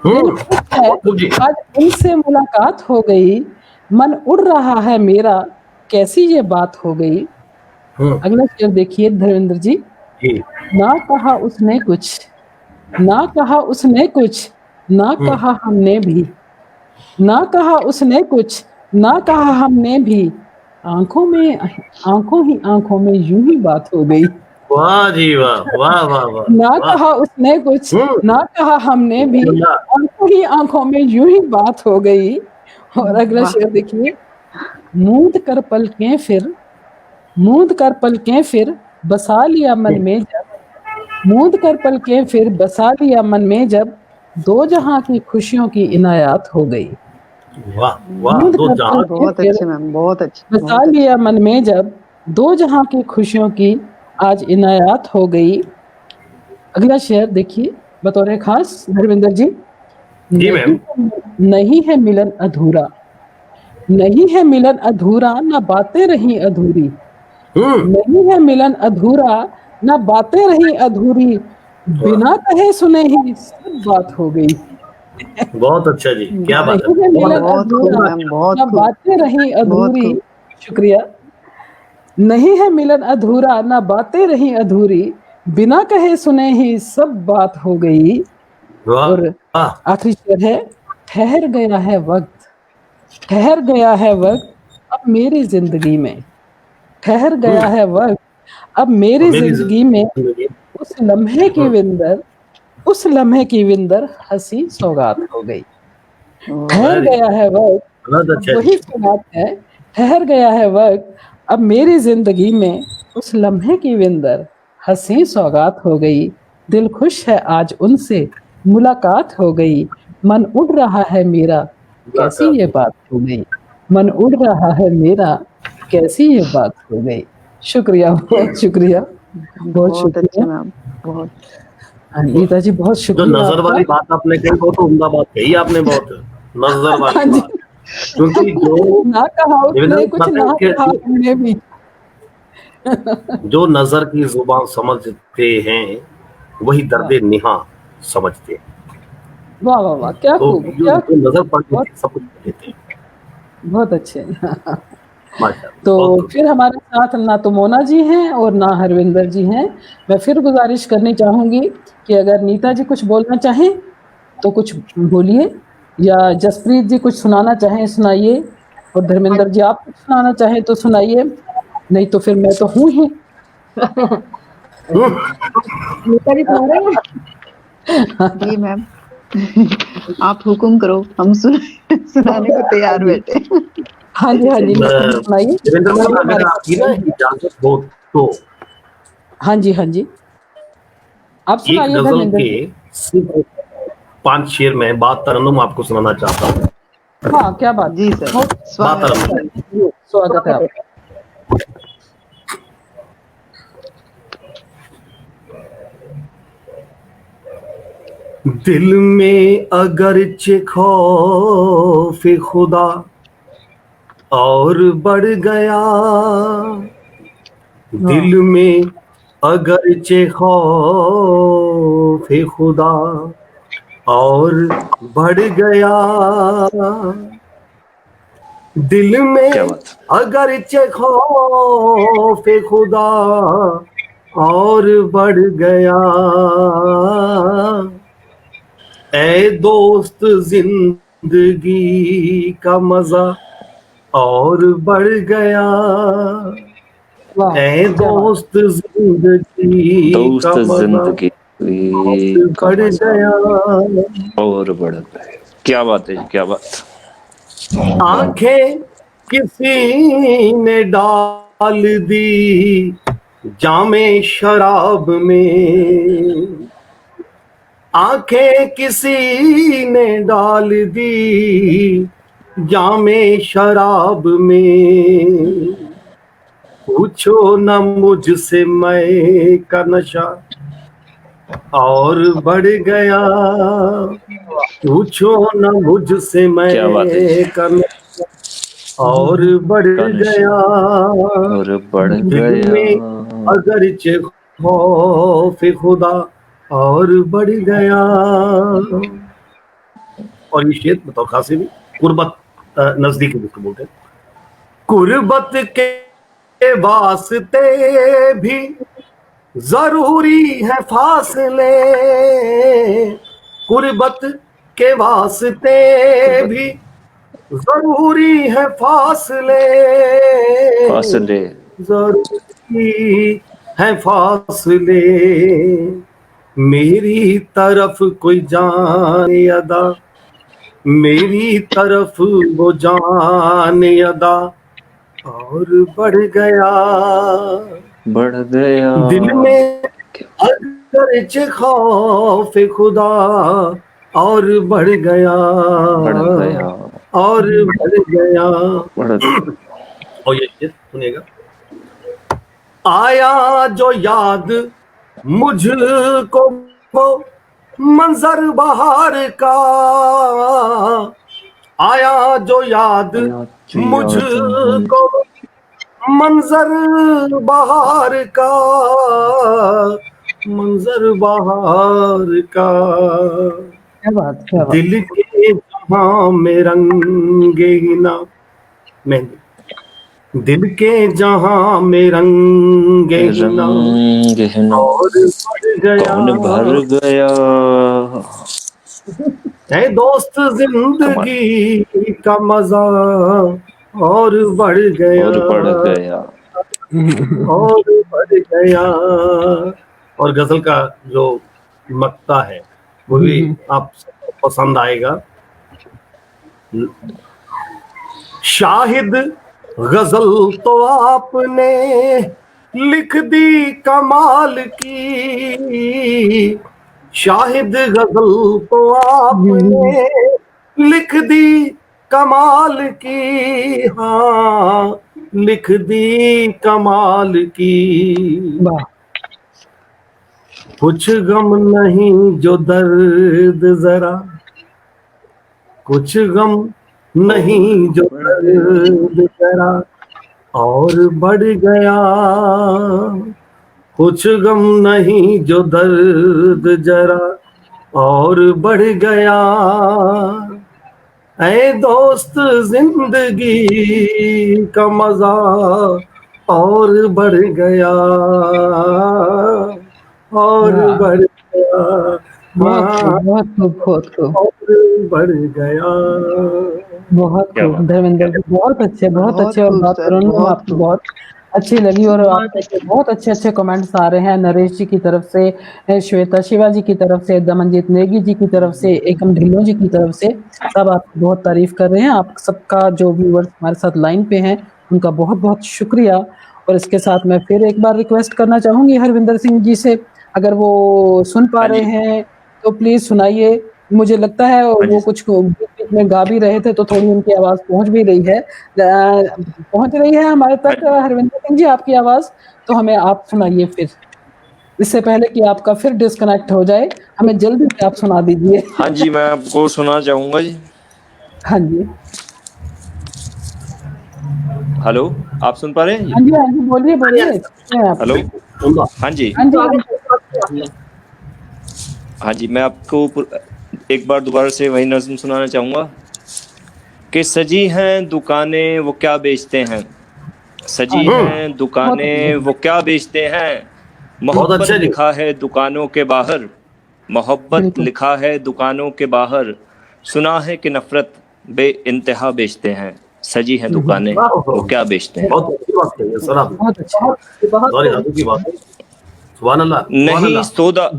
दिल खुश है खूब जी। आज उनसे मुलाकात हो गई। मन उड़ रहा है मेरा, कैसी ये बात हो गई। अगला शेर देखिए धर्मेंद्र जी। जी। ना कहा उसने कुछ, ना कहा उसने कुछ, ना कहा हमने भी, ना कहा उसने कुछ, ना कहा हमने भी। आंखों ही आंखों में यूं ही बात हो गई। वाह जी वाह, वाह वाह वाह। ना वाह। कहा उसने कुछ, ना कहा हमने भी, वाह। आंखों ही आंखों में यूं ही बात हो गई। और अगला वाह। शेर देखिए। मूंद कर पलकें फिर, मूंद कर पलकें फिर बसा लिया मन में जब, मूंद कर पलकें फिर बसा लिया मन में जब, दो जहां की खुशियों की इनायत हो गई। वाह वाह। मूंद दो कर जहां। पलकें बहुत फिर अच्छे मैम, बहुत अच्छे, बसा बहुत अच्छे। लिया मन में जब, दो जहां की खुशियों की आज इनायत हो गई। अगला शेर देखिए बतौर खास धर्मेंद्र जी। जी मैम। नहीं है मिलन अधूरा, नहीं है मिलन अधूरा, ना बातें रही अधूरी। नहीं है मिलन अधूरा, ना बातें रही अधूरी, बिना कहे सुने ही सब बात हो गई। बहुत अच्छा जी, क्या बात है। नहीं है मिलन बहुत खूब अधूरा, मैम, बहुत ना खूब, बातें रही बहुत अधूरी। खूब। शुक्रिया। नहीं है मिलन अधूरा, ना बातें रही अधूरी, बिना कहे सुने ही सब बात हो गई। वाह और वाह। आखिरी शेर है। ठहर गया है वक्त, ठहर गया है वक्त अब मेरी जिंदगी में, ठहर गया है वक्त अब मेरी मेरी जिंदगी में। जिंदगी। उस लम्हे की विंदर, उस लम्हे की विंदर हंसी सौगात हो गई। ठहर वेरी गया है वक्त, बहुत अब अच्छा वही जी। सौगात है। ठहर गया है वक्त अब मेरी जिंदगी में, उस लम्हे की विंदर हंसी सौगात हो गई। दिल खुश है आज उनसे मुलाकात हो गई। मन उड़ रहा है मेरा, कैसी ये बात हो गई। मन उड़ रहा है मेरा, कैसी ये बात हो गई। शुक्रिया, बहुत शुक्रिया, बहुत बहुत अच्छे शुक्रिया। मैम, बहुत। नीता जी बहुत जो शुक्रिया नजर वाली आपका। बात आपने कही, बहुत उम्दा बात कही आपने, बहुत नजर वाली हाँ जी। बात। क्योंकि जो ना कहा देवेंद्र उसने जी कुछ, पता ना है कि कहा हमने भी। जो नजर की जुबान समझते हैं वही दर्दे निहा समझते हैं। वाह वाह वाह, क्या तो खूब, जो क्या जो खूब। नजर पड़ बहुत जाती है सब कुछ देते हैं। बहुत अच्छे। माशाल्लाह, तो बहुत खूब। फिर हमारे साथ ना तो मोना जी हैं और ना हरविंदर जी हैं। मैं फिर गुजारिश करनी चाहूंगी कि अगर नीता जी कुछ बोलना चाहें तो कुछ बोलिए, या जसप्रीत जी कुछ सुनाना चाहें सुनाइए, और धर्मेंद्र जी आप कुछ सुनाना चाहें तो सुनाइए, नहीं तो फिर मैं तो हूँ ही। नीता जी सुना रहे हैं? जी मैम, आप हुक्म करो, हम सुनाने को तैयार बैठे। हाँ जी नीता जी सुनाइए देवेंद्र सुनाइए मैम, हमारे अगर आपकी ना पास। इजाजत हो तो हाँ जी आप एक सुनाइए गजल धर्मेंद्र के जी। सिर्फ 5 शेर में बात तरन्नुम आपको सुनाना चाहता हूँ। हाँ क्या बात जी सर, बहुत बात स्वागत है। तरन्नुम। स्वागत है आपका। दिल में अगरचे खौफ खुदा और बढ़ गया, दिल में अगरचे खौफ खुदा और बढ़ गया, दिल क्या में बात। अगरचे खौफ खुदा और बढ़ गया, ऐ दोस्त जिंदगी का मजा और बढ़ गया, वाह ऐ क्या बात। दोस्त जिंदगी का दोस्त मजा जिंदगी और का बढ़ मजा गया, और बढ़ गए। क्या बात है जी, क्या बात। आंखें किसी ने डाल दी जामे शराब में, आंखें किसी ने डाल दी जामे शराब में, पूछो न मुझसे मैं का नशा और बढ़ गया, पूछो न मुझसे क्या बात है जी। मैं का नशा और बढ़ का नशा गया, और बढ़ दिल गया। में अगरचे खौफ खुदा और बढ़ गया। और ये शेर बताओ खासी भी कुर्बत नजदीकी जिसको बोलते हैं, कुर्बत के वास्ते भी जरूरी है फासले, कुर्बत के वास्ते भी जरूरी है फासले, फासले जरूरी है फासले, मेरी तरफ कोई जाने अदा, मेरी तरफ वो जाने अदा और बढ़ गया, बढ़ गया। दिल में अगरचे खौफ खुदा और बढ़ गया, बढ़ गया। और बढ़ गया। बढ़ और ये सुनिएगा, आया जो याद मुझको वो मंजर बहार का, आया जो याद मुझको मंजर बहार का, मंजर बहार का, क्या बात क्या बात। दिल के जहां में रंगे हिना, मेहंदी दिल के जहां में रंगे हिना रंग है ना, और बढ़ गया, कौन भर गया। है दोस्त जिंदगी का मजा और बढ़ गया, और बढ़ गया। और बढ़ गया। और गजल का जो मक्ता है वो भी आप सबको पसंद आएगा। शाहिद गजल तो आपने लिख दी कमाल की, शाहिद गजल तो आपने लिख दी कमाल की, हाँ लिख दी कमाल की, वाह कुछ गम नहीं जो दर्द जरा, कुछ गम नहीं जो दर्द जरा और बढ़ गया, कुछ गम नहीं जो दर्द जरा और बढ़ गया, ऐ दोस्त जिंदगी का मजा और बढ़ गया, और वाह, बढ़ गया, बहुत खूब, हाँ, बहुत खूब, बहुत खूब, और बढ़ गया। बहुत क्या खूब बात धर्मेंद्र जी, बहुत अच्छे। और बात तरन्नुम आपकी बहुत अच्छी लगी, और आपके से बहुत अच्छे कमेंट्स आ रहे हैं नरेश जी की तरफ से, श्वेता शिवा जी की तरफ से, दमनजीत नेगी जी की तरफ से, एकम ढिल्लों जी की तरफ से। सब आपकी बहुत तारीफ कर रहे हैं। आप सबका जो व्यूअर्स हमारे साथ लाइन पे हैं उनका बहुत बहुत शुक्रिया। और इसके साथ मैं फिर एक बार रिक्वेस्ट करना चाहूंगी हरविंदर सिंह जी से, अगर वो सुन पा हाँ रहे जी, हैं तो प्लीज सुनाइए। मुझे लगता है हाँ जी वो कुछ बीच बीच में गा भी रहे थे, तो थोड़ी उनकी आवाज पहुंच भी रही है, पहुंच रही है हमारे हाँ तक हरविंदर सिंह जी आपकी आवाज। तो हमें आप सुनाइए फिर, इससे पहले कि आपका फिर डिस्कनेक्ट हो जाए, हमें जल्दी से आप सुना दीजिए। हाँ जी, मैं आपको सुना चाहूंगा जी। हाँ जी, हेलो, आप सुन पा रहे हैं जी? हाँ जी, हाँ जी, बोलिए बोलिए, सुनते हैं हेलो, आपको। सुनना। हाँ जी, हाँ जी, हाँ जी, हाँ जी, मैं आपको एक बार दोबारा से वही नज़्म सुनाना चाहूंगा कि सजी हैं दुकानें वो क्या बेचते हैं, हाँ सजी जी, हैं बहुत दुकानें वो क्या बेचते हैं, बहुत मोहब्बत अच्छे जी। लिखा है दुकानों के बाहर, मोहब्बत बिल्कुल, लिखा है दुकानों के बाहर, सुना है कि नफरत बे इंतहा बेचते हैं, सजी हैं दुकानें वो क्या बेचते हैं। बहुत अच्छी बात कही है सर आपने, बहुत अच्छा। गौर जादू की बात है। सुभान अल्लाह, सुभान नहीं अल्लाह। सौदा,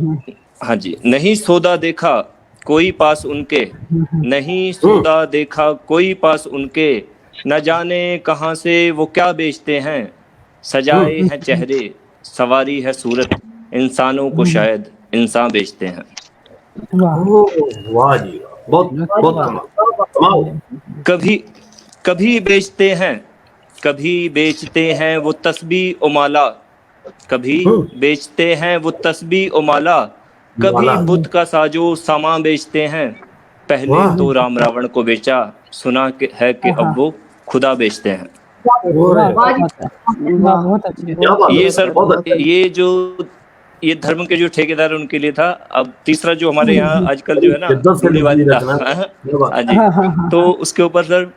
हाँ जी, नहीं सौदा देखा कोई पास उनके, नहीं हम्म सौदा देखा कोई पास उनके, न जाने कहाँ से वो क्या बेचते हैं, सजाए हैं चेहरे सवारी है सूरत, इंसानों को शायद इंसान बेचते हैं। वाह, ओह, वाह जी वाह, बहुत बहुत वाह, कमाल, कमाल। कभी कभी बेचते हैं, कभी बेचते हैं वो तस्बीह ओ माला, कभी बेचते हैं वो तस्बीह ओ माला, कभी वाला, बुत का साजो सामान बेचते हैं, पहले वाह, तो राम रावण को बेचा, सुना है कि हाँ, अब वो खुदा बेचते हैं। वाह, ओए, क्या बात है, वाह, बहुत अच्छे। क्या बात है ये सर, सर, बहुत अच्छा। ये जो ये धर्म के जो ठेकेदार हैं, उनके लिए था। अब तीसरा जो हमारे यहाँ आजकल जो है ना शिद्दत से लिखी रूढ़िवादी था, रचना, क्या बात। हाँ जी, हाँ, हाँ, हाँ, तो उसके ऊपर सर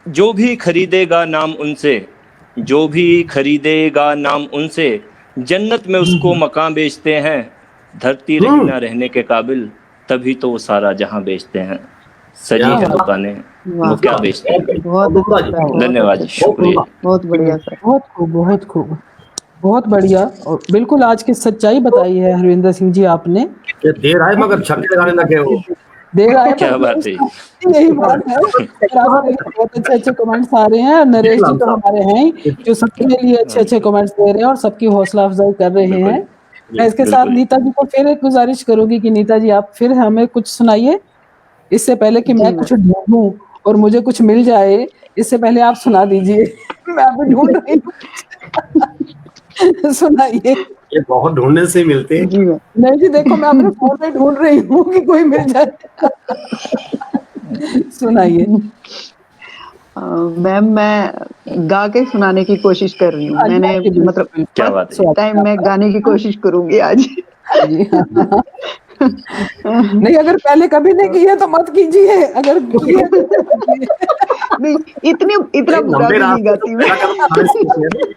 जो भी खरीदेगा नाम उनसे, जो भी खरीदेगा नाम उनसे, जन्नत में उसको मकान बेचते हैं, धरती रही ना रहने के काबिल, तभी तो वो सारा जहां बेचते हैं, सजी क्या क्या है बात, बात, दुकानें वो क्या क्या बात, बेचते हैं। बहुत उम्दा जी, धन्यवाद जी, बहुत शुक्रिया उम्दा। जी। बहुत खूब, बहुत खूब, बहुत बढ़िया। और बिल्कुल आज की सच्चाई बताई है हरविंदर सिंह जी आपने। ये देर आए मगर छक्के लगाने लगे हो। देर आए पर क्या बात है। यही बात है। और आपके देखिए बहुत अच्छे कमेंट्स आ रहे हैं, और नरेश जी लाल तो साहब, हमारे हैं ही, जो सबके लिए हाँ अच्छे जी, कमेंट्स दे रहे हैं और सबकी हौसला अफजाई कर रहे बिल्कुल हैं। जी, मैं इसके साथ बिल्कुल जी। नीता जी को फिर एक गुजारिश करूंगी कि नीता जी आप फिर हमें कुछ सुनाइए, इससे पहले कि मैं कुछ ढूंढूं और मुझे कुछ मिल जाए, इससे पहले आप सुना दीजिए। मैं अभी ढूंढ रही हूँ। सुनाइए। ये बहुत ढूंढने से मिलते हैं। नहीं जी, देखो मैं अपने फोन में ढूंढ रही हूँ कि कोई मिल जाए। सुनाइए। मैम मैं गा के सुनाने की कोशिश कर रही हूँ। हाँ जी, मैंने हाँ जी, बिल्कुल, मतलब बिल्कुल। क्या बात फर्स्ट है। टाइम मैं गाने की कोशिश करूंगी आज। हाँ जी, हाँ। नहीं, अगर पहले कभी नहीं की है तो मत कीजिए, अगर की है तो फिर कीजिए। नहीं, इतना नहीं, बुरा लंबे भी नहीं रास्ते तो गाती मैं। पहला कदम उठाने से होते हैं ना।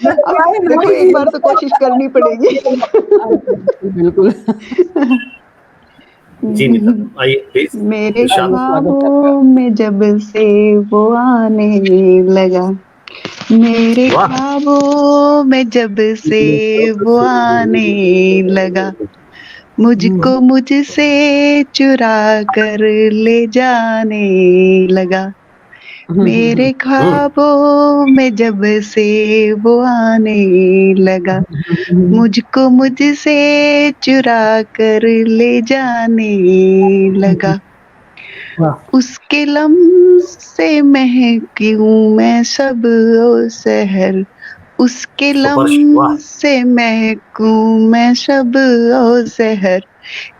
मैं ट्राई ना देखो एक बार तो कोशिश करनी पड़ेगी। हाँ जी, बिल्कुल, बिल्कुल। जी नीता, आइए प्लीज, मेरे इरशाद। आइए, स्वागत है आपका। ख्वाबों में जब से वो आने लगा, मेरे वाह, ख्वाबों में जब से वो आने लगा, मुझको मुझसे चुरा कर ले जाने लगा, मेरे ख्वाबों में जब से वो आने लगा, मुझको मुझसे चुरा कर ले जाने लगा, वाह, उसके लम्स से महकी हूँ मैं सब ओ सहर, उसके सुपर्श, वाह, लम्स से महकूं मैं सब ओ सहर,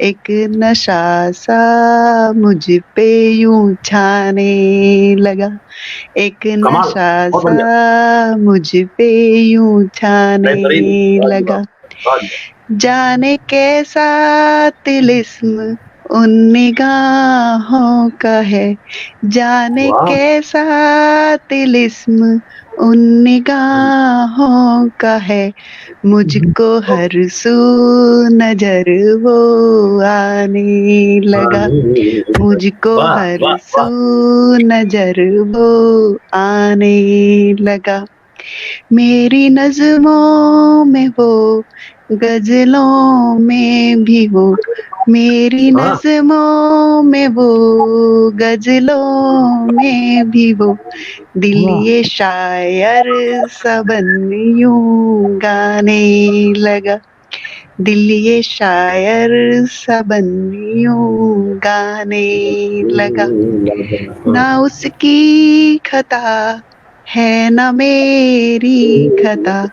एक नशा सा मुझ पे यूं छाने लगा, एक कमाल, नशा बहुत बढ़िया, सा मुझ पे यूं छाने बेहतरीन, लगा, वाह जी वाह, जाने कैसा तिलिस्म उन निगाहों का है, जाने वाह। कैसा तिलिस्म उन निगाहों का है, मुझको हर सू नजर वो आने लगा, मुझको वाह, हर वाह, सू नजर वो आने लगा, मेरी नज़्मों में वो, गजलों में भी वो, मेरी वाह। नज़्मों में वो, गजलों में भी वो, दिल ये शायर सबन यूं गाने लगा, दिल ये शायर सबन यूं गाने लगा, ना उसकी खता है ना मेरी खता,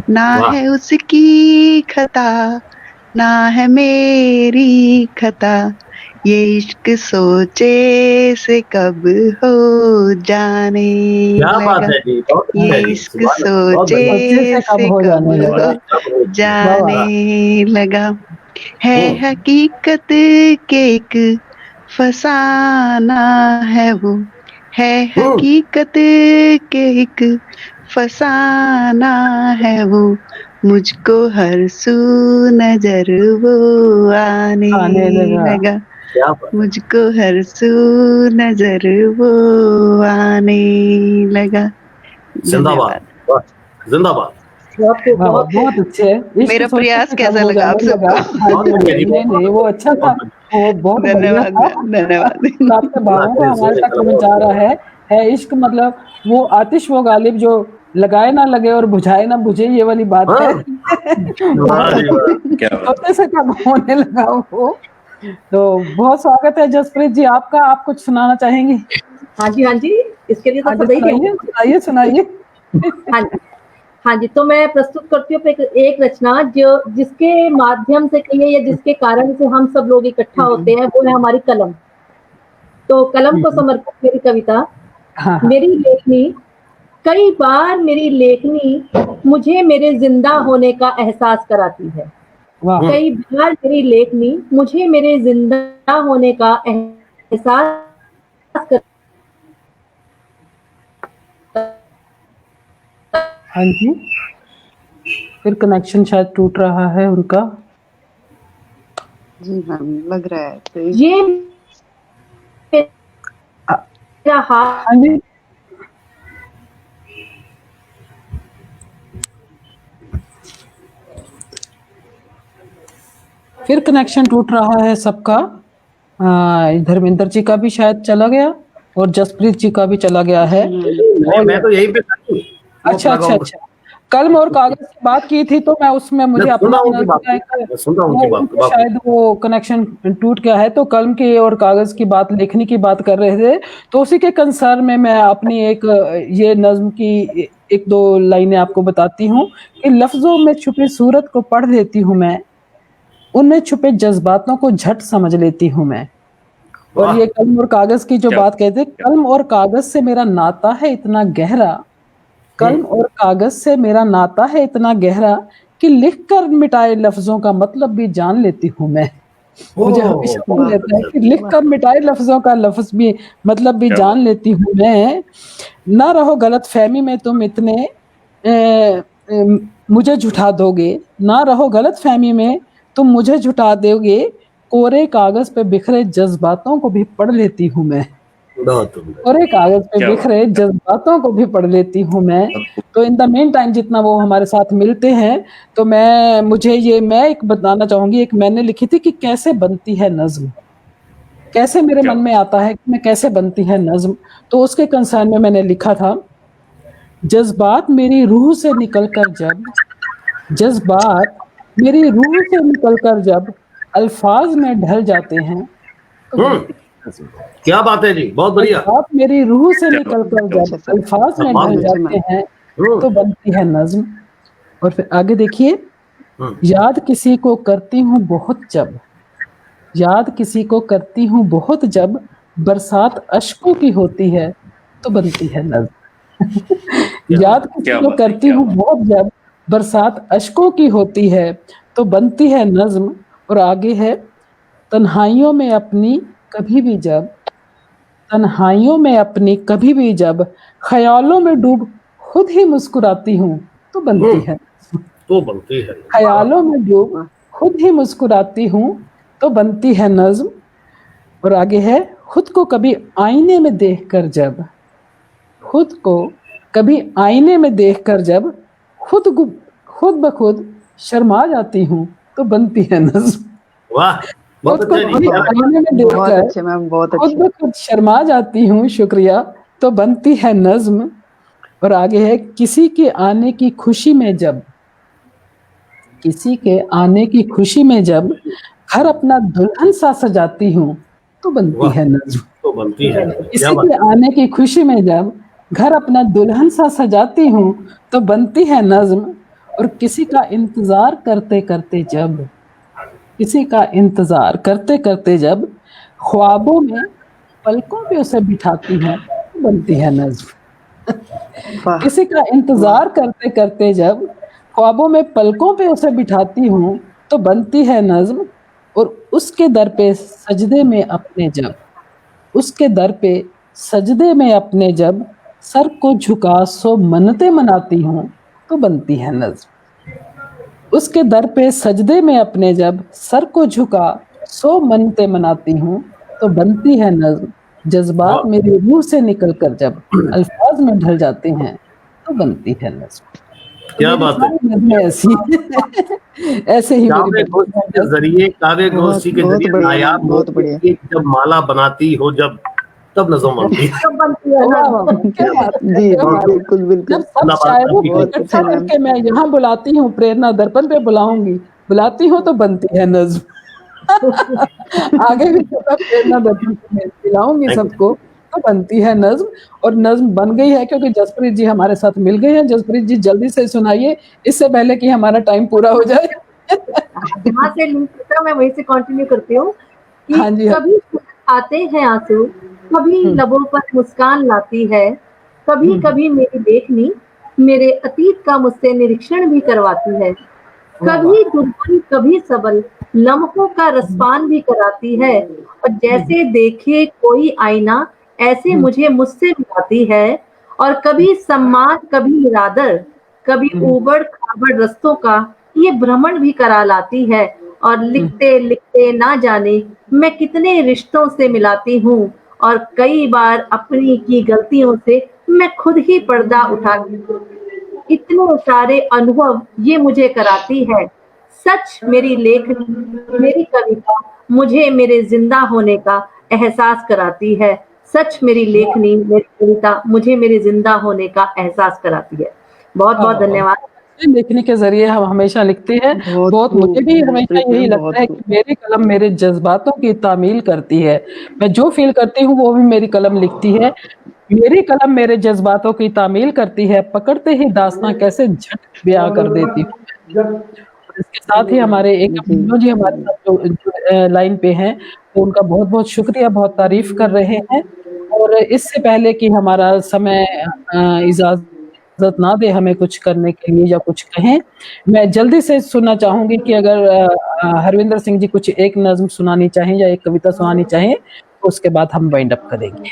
ना वाह। है उसकी खता ना है मेरी खता, ये इश्क सोचे से कब हो जाने क्या बात लगा, है जी, बहुत अच्छा ये है जी, इश्क सुभान अल्लाह, बहुत बढ़िया। सोचे सोचे से कब से हो कब जाने लगा। हो जाने लगा, है हम्म। हकीकत के एक फसाना है वो, है हकीकत के एक फसाना है वो, मुझको हर सू नजर वो आने आने लगा। लगा, क्या बात है। मुझको हर सू नजर वो आने लगा। जिंदाबाद। धन्यवाद। वाह, जिंदाबाद। बहुत खूब, वाह, बहुत खूब। बहुत अच्छे है। इश्क मेरा सोचे प्रयास से कब कैसा हो लगा आप जाने लगा। सबको? हाँ बहुत जी, बढ़िया जी, नहीं नहीं, वो अच्छा था, बहुत बढ़िया। वो बहुत बढ़िया धन्यवाद था। मैम, धन्यवाद। और आपके भावों को हमारे तक पहुंचा रहा है इश्क मतलब वो आतिश वो गालिब जो लगाए ना लगे और बुझाए ना बुझे, ये वाली बात है। हाँ, वाह जी वाह। क्या बात सोचे से कब होने लगा वो। तो बहुत स्वागत है जसप्रीत जी आपका, आप कुछ सुनाना चाहेंगी? हाँ जी, हाँ जी, इसके लिए तो हाँ जी, सब ही सुनाइए सुनाइए सुनाइए। हाँ जी, हाँ जी, तो मैं प्रस्तुत करती हूँ एक रचना जो जिसके माध्यम से कहिए या जिसके कारण से हम सब लोग इकट्ठा होते हैं, वो है हमारी कलम। तो कलम को समर्पित मेरी कविता। हाँ हाँ। मेरी लेखनी, कई बार मेरी लेखनी मुझे मेरे जिंदा होने का एहसास कराती है। वाह। कई बार मेरी लेखनी मुझे मेरे जिंदा होने का एहसास कर हाँ जी, फिर कनेक्शन शायद टूट रहा है उनका। जी मैम, लग रहा है तो ये मेरा हाथ हाँ जी, फिर कनेक्शन टूट रहा है सबका। धर्मेंद्र जी का भी शायद चला गया और जसप्रीत जी का भी चला गया है। मैं तो यहीं पे था जी, वो अच्छा लगा अच्छा हूँ। अच्छा, कलम और कागज की बात की थी तो मैं उसमें मैं मुझे सुन अपना रहा हूँ उनकी बात, मैं सुन रहा हूँ उनकी बात उनको शायद वो कनेक्शन टूट गया है, तो कलम की और कागज की बात, लेखनी की बात कर रहे थे। तो उसी के कंसर्न में मैं अपनी एक ये नज्म की एक दो लाइनें आपको बताती हूँ कि लफ्जों में छुपी सूरत को पढ़ लेती हूँ मैं, उनमें छुपे जज्बातों को झट समझ लेती हूँ मैं। और वाह। ये कलम और कागज की जो क्या बात कहते हैं, कलम और कागज से मेरा नाता है इतना गहरा, कलम और कागज से मेरा नाता है इतना गहरा कि लिख कर मिटाए लफ्जों का मतलब भी जान लेती हूँ मैं। मुझे हमेशा मन रहता है कि लिख कर मिटाए लफ्जों का लफ्ज भी मतलब भी क्या जान लेती हूँ मैं। ना रहो गलत फहमी में तुम इतने मुझे झुठा दोगे, ना रहो गलत फहमी में तुम मुझे झुठा दोगे, कोरे कागज पे बिखरे जज्बातों को भी पढ़ लेती हूँ मैं। बहुत उम्दा। कोरे कागज पे क्या बिखरे जज्बातों को भी पढ़ लेती हूँ मैं। तो इन द मेन टाइम जितना वो हमारे साथ मिलते हैं, तो मैं एक बताना चाहूंगी, एक मैंने लिखी थी कि कैसे बनती है नज्म, कैसे मेरे क्या मन में आता है कि मैं कैसे बनती है नज्म। तो उसके कंसर्न में मैंने लिखा था, जज्बात मेरी रूह से निकलकर जब, जज्बात मेरी रूह से निकलकर जब अल्फाज में ढल जाते हैं तो बनती है नज्म। क्या बात है जी, बहुत बढ़िया। जज्बात मेरी रूह से क्या निकलकर क्या जब अल्फाज में ढल बहुत जाते हैं तो हम्म, बनती है नज्म। और फिर आगे देखिए, हम्म, याद किसी को करती हूँ बहुत जब, याद किसी को करती हूँ बहुत जब बरसात अश्कों की होती है तो बनती है नज्म। याद किसी क्या को बात है, करती क्या हूँ बात बहुत जब बरसात अश्कों की होती है तो बनती है नज्म। और आगे है, तन्हाइयों में अपनी कभी भी जब तन्हाइयों में अपनी कभी भी जब ख्यालों में डूब खुद ही मुस्कुराती हूँ तो बनती है तो बनती है। ख्यालों में डूब खुद ही मुस्कुराती हूँ तो बनती है नज्म। और आगे है, खुद को कभी आईने में देखकर जब खुद को कभी आईने में देखकर जब खुद ब खुद शर्मा जाती हूँ तो बनती है नज्म। वाह, बहुत खुद को अच्छा कभी लिखा। आईने में बहुत देखकर अच्छे मैम, बहुत खुद अच्छे। ब खुद शर्मा जाती हूँ, शुक्रिया, तो बनती है नज्म। और आगे है, किसी के आने की खुशी में जब किसी के आने की खुशी में जब घर अपना दुल्हन सा सजाती हूँ तो बनती वाह, है नज्म। तो बनती है। क्या किसी बात के आने की खुशी में जब घर अपना दुल्हन सा सजाती हूँ तो बनती है नज्म। और किसी का इंतजार करते करते जब किसी का इंतजार करते करते जब ख्वाबों में पलकों पे उसे बिठाती हूँ तो बनती है नज्म। वाह, किसी का इंतजार करते करते जब ख्वाबों में पलकों पे उसे बिठाती हूँ तो बनती है नज्म। और उसके दर पे सजदे में अपने जब उसके दर पे सजदे में अपने जब सर को झुका सो मन्नतें मनाती हूँ तो बनती है नज्म। उसके दर पे सजदे में अपने जब सर को झुका सो मन्नतें मनाती हूँ तो बनती है नज्म। जज्बात वाह, मेरी रूह से निकल कर जब अल्फाज में ढल जाते हैं तो बनती है नज्म। तो क्या मेरी बात है। सारी नज़में ऐसी ऐसे ही मेरी काव्य बनती गोष्ठी है के नज्म। जरिए बहुत बहुत बढ़िया नायाब मैम, बहुत मोती बढ़िया। की जब माला बनाती हो जब, तब नज़म बनती है। सब बनती है वाह नज्म। वाह वाह, क्या बात है, जी क्या जी, बात है। बिल्कुल जब बिल्कुल। सब नवाज़ शायरों की को गई। बहुत इकट्ठा अच्छे मैम। करके मैं यहाँ बुलाती हूँ, प्रेरणा दर्पण पे बुलाती हूँ तो बनती है नज्म। आगे भी जब मैं प्रेरणा दर्पण पे मैं खिलाऊंगी थैंक यू। सबको तो बनती है नज्म। और नज्म बन गई है क्योंकि जसप्रीत जी हमारे साथ मिल गए हैं। जसप्रीत जी जल्दी से सुनाइए इससे पहले कि हमारा टाइम पूरा हो जाए। जहाँ से लिंक था मैं वहीं से कंटिन्यू करती हूँ कि हाँ जी, हाँ। कभी आते हैं आंसू, कभी हम्म, लबों पर मुस्कान लाती है, कभी कभी मेरी देखनी मेरे अतीत का मुझसे निरीक्षण भी करवाती है, वाह कभी वाह। दुर्बल कभी सबल लम्हों का रसपान भी कराती है, और जैसे देखे कोई आईना ऐसे मुझे मुझसे मिलाती है, और कभी सम्मान कभी निरादर, कभी ऊबड़ खाबड़ रस्तों का ये भ्रमण भी करा लाती है, और लिखते लिखते ना जाने मैं कितने रिश्तों से मिलाती हूँ, और कई बार अपनी की गलतियों से मैं खुद ही पर्दा उठाती हूँ। इतने सारे अनुभव ये मुझे कराती है। सच मेरी लेखनी, मेरी कविता मुझे मेरे ज़िंदा होने का एहसास कराती है। सच मेरी लेखनी, मेरी कविता मुझे मेरे ज़िंदा होने का एहसास कराती है। बहुत-बहुत धन्यवाद। लिखने के ज़रिए हम हमेशा लिखते हैं। बहुत बहुत मुझे खूब भी हमेशा जसप्रीत यही मैम, लगता बहुत है खूब। कि मेरी कलम मेरे जज़्बातों की तामील करती है। मैं जो फ़ील करती हूँ वो भी मेरी कलम लिखती है। मेरी कलम मेरे जज़्बातों की तामील करती है, पकड़ते ही दास्ताँ कैसे झट बयाँ कर देती हूँ। और इसके साथ ही हमारे एक जी अभिनव जी हमारे साथ जो लाइन पे हैं, तो उनका बहुत-बहुत शुक्रिया, बहुत तारीफ़ कर रहे हैं। और इससे पहले कि हमारा समय इजाज़त ना दे हमें कुछ करने के लिए या कुछ कहें, मैं जल्दी से सुनना चाहूँगी कि अगर हरविंदर सिंह जी कुछ एक नज़्म सुनानी चाहें या एक कविता सुनानी चाहें, तो उसके बाद हम वाइंड अप करेंगे।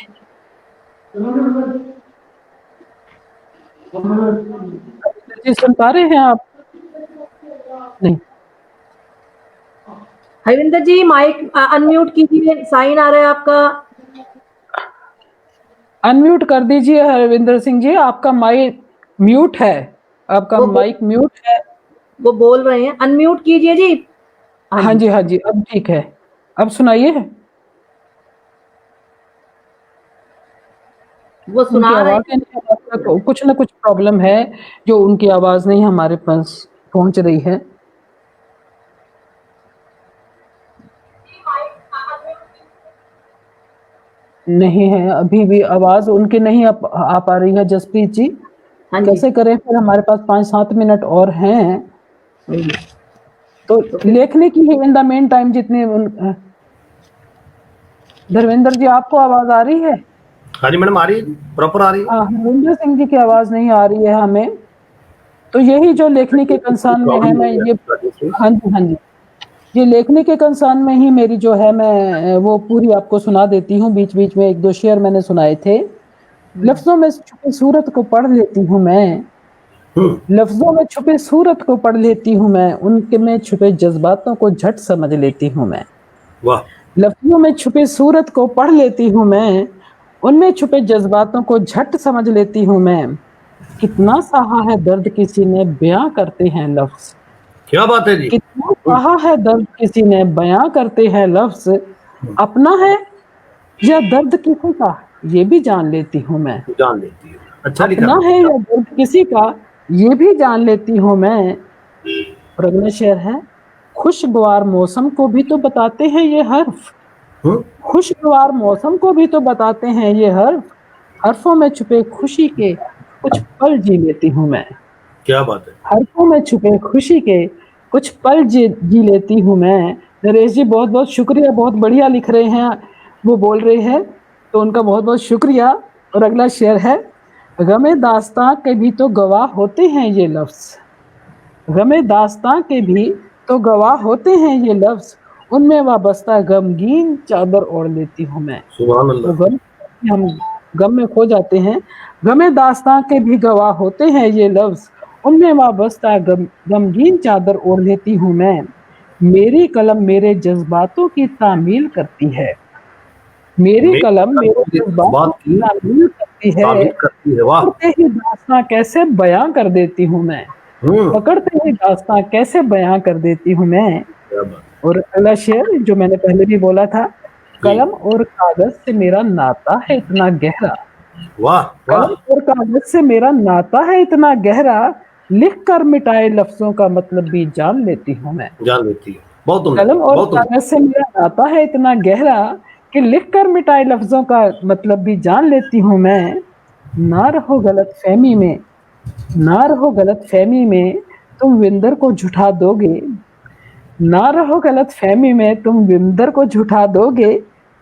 हरविंदर जी सुन पा रहे हैं आप? नहीं। हरविंदर जी माइक अनम्यूट कीजिए, साइन आ रहा है आपका। अनम्यूट कर दीजिए हरविंदर सिंह जी, आपका माइक म्यूट है। आपका वो माइक म्यूट है। वो बोल रहे हैं, अनम्यूट कीजिए जी। हाँ हाँ जी, जी, हाँ जी, अब ठीक है। अब सुनाइए। वो उनकी सुना रहे आवाज़ हैं। ही नहीं हमारे तक, कुछ ना कुछ प्रॉब्लम है, जो उनकी आवाज़ नहीं हमारे पास पहुँच रही है। नहीं है, अभी भी आवाज़ उनकी नहीं आ पा रही है जसप्रीत जी। हाँ जी, कैसे करें फिर? हमारे पास 5-7 मिनट और हैं, तो तो फिर लिखने की इन द मेन टाइम जितने धर्मेंद्र जी आपको आवाज़ आ रही है? हाँ जी मैडम, आ रही है, प्रॉपर आ रही है। हाँ, हरविंदर सिंह जी की आवाज़ नहीं आ रही है हमें। तो यही जो लेखनी के कंसर्न में है, प्रॉब्लम मैं हो गया ये इस वजह से। हाँ जी, हाँ जी। ये लेखनी के कंसर्न में ही मेरी जो है मैं वो पूरी आपको सुना देती हूँ। बीच-बीच में 1-2 शेर मैंने सुनाए थे। लफ्ज़ों में छुपी सूरत को पढ़ लेती हूँ मैं, लफ्ज़ों में छुपी सूरत को पढ़ लेती हूँ मैं, उनके में छुपे जज़्बातों को झट समझ लेती हूँ मैं। वाह! लफ्ज़ों में छुपी सूरत को पढ़ लेती हूँ मैं, उनमें छुपे जज़्बातों को झट समझ लेती हूँ मैं। कितना सहा है दर्द किसी ने बयाँ करते हैं लफ्ज़। क्या बात है जी! कितना सहा है दर्द किसी ने बयाँ करते हैं लफ्ज़। अपना है या दर्द किसी का, ये भी जान लेती हूँ मैं। जान लेती है। अच्छा लिखा अपना है या दर्द किसी का, ये भी जान लेती हूँ मैं। और अगला शेर है, खुशगवार मौसम को भी तो बताते हैं ये हर्फ। हुँ, खुशगवार मौसम को भी तो बताते हैं ये हर्फ। हर्फों में छुपे खुशी के कुछ पल जी लेती हूँ मैं। क्या बात है! हर्फों में छुपे खुशी के कुछ पल जी लेती हूँ मैं। नरेश जी बहुत-बहुत शुक्रिया, बहुत बढ़िया लिख रहे हैं, वो बोल रहे हैं, तो उनका बहुत-बहुत शुक्रिया। और अगला शेर है, गमे दास्तां के भी तो गवाह होते हैं ये लफ्ज़। गमे दास्तां के भी तो गवाह होते हैं ये लफ्ज़, उनमें वाबस्ता गमगीन चादर ओढ़ लेती हूँ मैं। सुभान वो अल्लाह! हम गम में खो जाते हैं। गमे दास्तां के भी गवाह होते हैं ये लफ्ज़, उनमें वाबस्ता गमगीन चादर ओढ़ लेती हूँ मैं। मेरी कलम मेरे जज़्बातों की तामील करती है। मेरी मेरी कलम मेरे मेरे जज़्बातों जज़्बात की की तामील करती है। तामील करती है। वाह! पकड़ते ही दास्तां कैसे बयाँ कर देती हूँ मैं। हुँ, पकड़ते ही दास्तां कैसे बयाँ कर देती हूँ मैं। क्या बात है! और अगला शेर जो मैंने पहले भी बोला था, जी। कलम और कागज़ से मेरा नाता है इतना गहरा। वाह! वाह! कलम और कागज़ से मेरा नाता है इतना गहरा, लिख कर मिटाए लफ्ज़ों का मतलब भी जान लेती हूँ मैं। जान लेती है। बहुत उम्दा जी, कलम और बहुत उम्दा। कागज़ से मेरा नाता है इतना गहरा कि लिख कर मिटाए लफ्ज़ों का मतलब भी जान लेती हूँ मैं। ना रहो गलतफ़हमी में, ना रहो गलतफ़हमी में, तुम विंदर को झुठा दोगे। ना रहो गलतफ़हमी में, तुम विंदर को झुठा दोगे।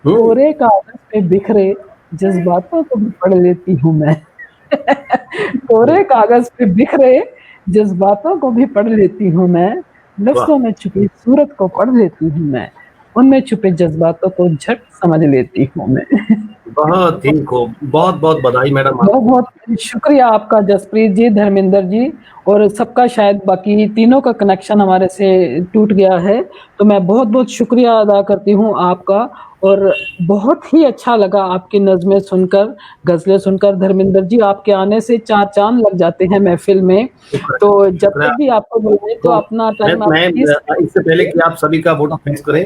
हुँ, कोरे कागज़ पे बिखरे जज़्बातों को भी पढ़ लेती हूँ मैं। हुँ, कोरे कागज़ पे बिखरे जज़्बातों को भी पढ़ लेती हूँ मैं। वाह! लफ्ज़ों में छुपी सूरत को पढ़ लेती हूँ मैं। उनमें छुपे जज़्बातों को झट समझ लेती हूँ मैं। बहुत ही खूब। बहुत-बहुत बधाई मैडम आपको। बहुत-बहुत शुक्रिया आपका जसप्रीत जी, धर्मेंद्र जी और सबका शायद बाकी तीनों का कनेक्शन हमारे से टूट गया है। तो मैं बहुत-बहुत शुक्रिया अदा करती हूँ आपका और बहुत ही अच्छा लगा आपकी नज़्में सुनकर, ग़ज़लें सुनकर। धर्मेंद्र जी आपके आने से 4 चाँद लग जाते हैं महफ़िल में। शुक्र है, तो जब शुक्र है। तक भी आपको बुलाएँ तो तो अपना टाइम आप मैं प्लीज़ इससे पहले कि आप सभी का वोट फिक्स करें,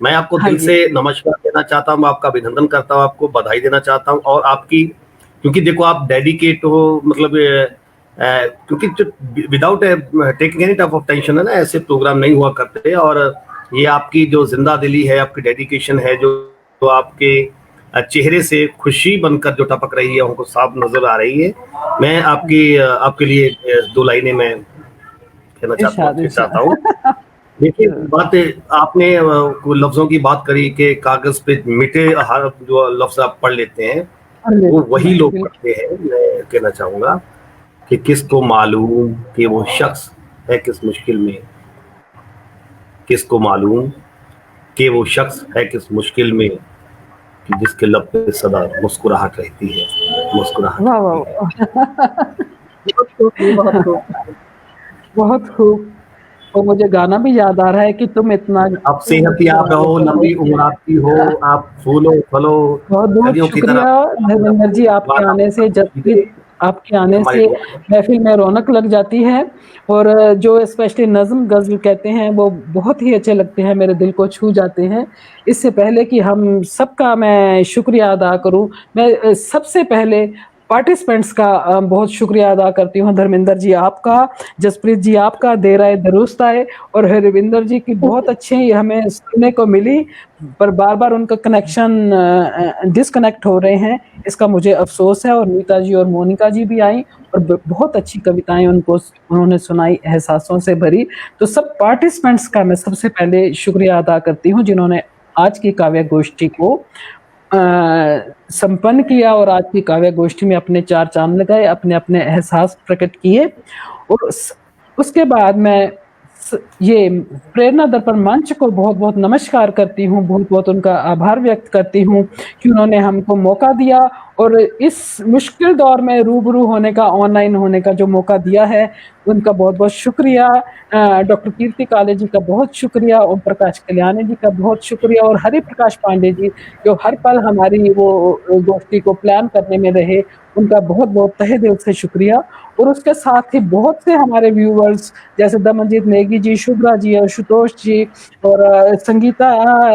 मैं आपको हाँ दिल जी। से नमस्कार देना चाहता हूँ, आपका अभिनंदन करता हूँ, आपको बधाई देना चाहता हूँ और आपकी क्योंकि देखो आप डेडिकेट हो मतलब क्योंकि जो without taking any type of tension है ना ऐसे प्रोग्राम नहीं हुआ करते और ये आपकी जो जिंदा दिली है, आपकी डेडिकेशन है जो तो आपके चेहरे से खुशी बनकर जो टपक रही है हमको साफ नजर आ रही है। मैं आपके लिए 2 लाइनें मैं कहना इरशाद, चाहता इरशाद। हूँ। देखिए बात आपने लफ्जों की बात करी कि कागज पे मिटे हर जो लफ्ज आप पढ़ लेते हैं पढ़ वो लेती हूँ वही मैं, लोग बिल्कुल। पढ़ते हैं। मैं कहना चाहूंगा कि किसको मालूम कि वो शख्स है किस मुश्किल में, किसको मालूम कि वो शख्स है किस मुश्किल में कि जिसके लब पे सदा मुस्कुराहट रहती है, मुस्कुराहट वाह, वाह, रहती है। वाह! बहुत खूब जी, बहुत खूब। बहुत खूब। और मुझे गाना भी याद आ रहा है कि तुम इतना अब सेहतियाब रहो, लंबी उम्र आपकी हो, आप फूलो फलो बहुत-बहुत कलियों की शुक्रिया तरह धर्मेंद्र जी आपके आने से ये जसप्रीत आपके आने हमारी से दुआ है। महफ़िल में रौनक लग जाती है और जो स्पेशली नज़्म ग़ज़ल कहते हैं वो बहुत ही अच्छे लगते हैं, मेरे दिल को छू जाते हैं। इससे पहले कि हम सबका मैं शुक्रिया अदा करूँ, मैं सबसे पहले पार्टिसिपेंट्स का बहुत शुक्रिया अदा करती हूँ। धर्मेंद्र जी आपका, जसप्रीत जी आपका, देर-ए दुरुस्त आए और हरविंदर जी की बहुत अच्छी हमें सुनने को मिली पर बार-बार उनका कनेक्शन डिस्कनेक्ट हो रहे हैं, इसका मुझे अफ़सोस है और नीता जी और मोनिका जी भी आईं और ब बहुत अच्छी कविताएँ उन्होंने सुनाई एहसासों से भरी। तो सब पार्टिसिपेंट्स का मैं सबसे पहले शुक्रिया अदा करती हूँ जिन्होंने आज की काव्य गोष्ठी को अ, संपन्न किया और आज की काव्य गोष्ठी में अपने 4 चाँद लगाए, अपने-अपने एहसास प्रकट किए और उसके बाद मैं ये प्रेरणा दर्पण मंच को बहुत बहुत नमस्कार करती हूँ, बहुत बहुत उनका आभार व्यक्त करती हूँ कि उन्होंने हमको मौका दिया और इस मुश्किल दौर में रूबरू होने का, ऑनलाइन होने का जो मौका दिया है, उनका बहुत बहुत शुक्रिया। डॉक्टर कीर्ति काले जी का बहुत शुक्रिया, ओम प्रकाश कल्याणी जी का बहुत शुक्रिया और हरि प्रकाश पांडे जी जो हर पल हमारी वो गोष्ठी को प्लान करने में रहे, उनका बहुत बहुत तहे दिल से शुक्रिया। और उसके साथ ही बहुत से हमारे व्यूअर्स जैसे दमनजीत नेगी जी, शुभ्रा जी, आशुतोष जी और संगीता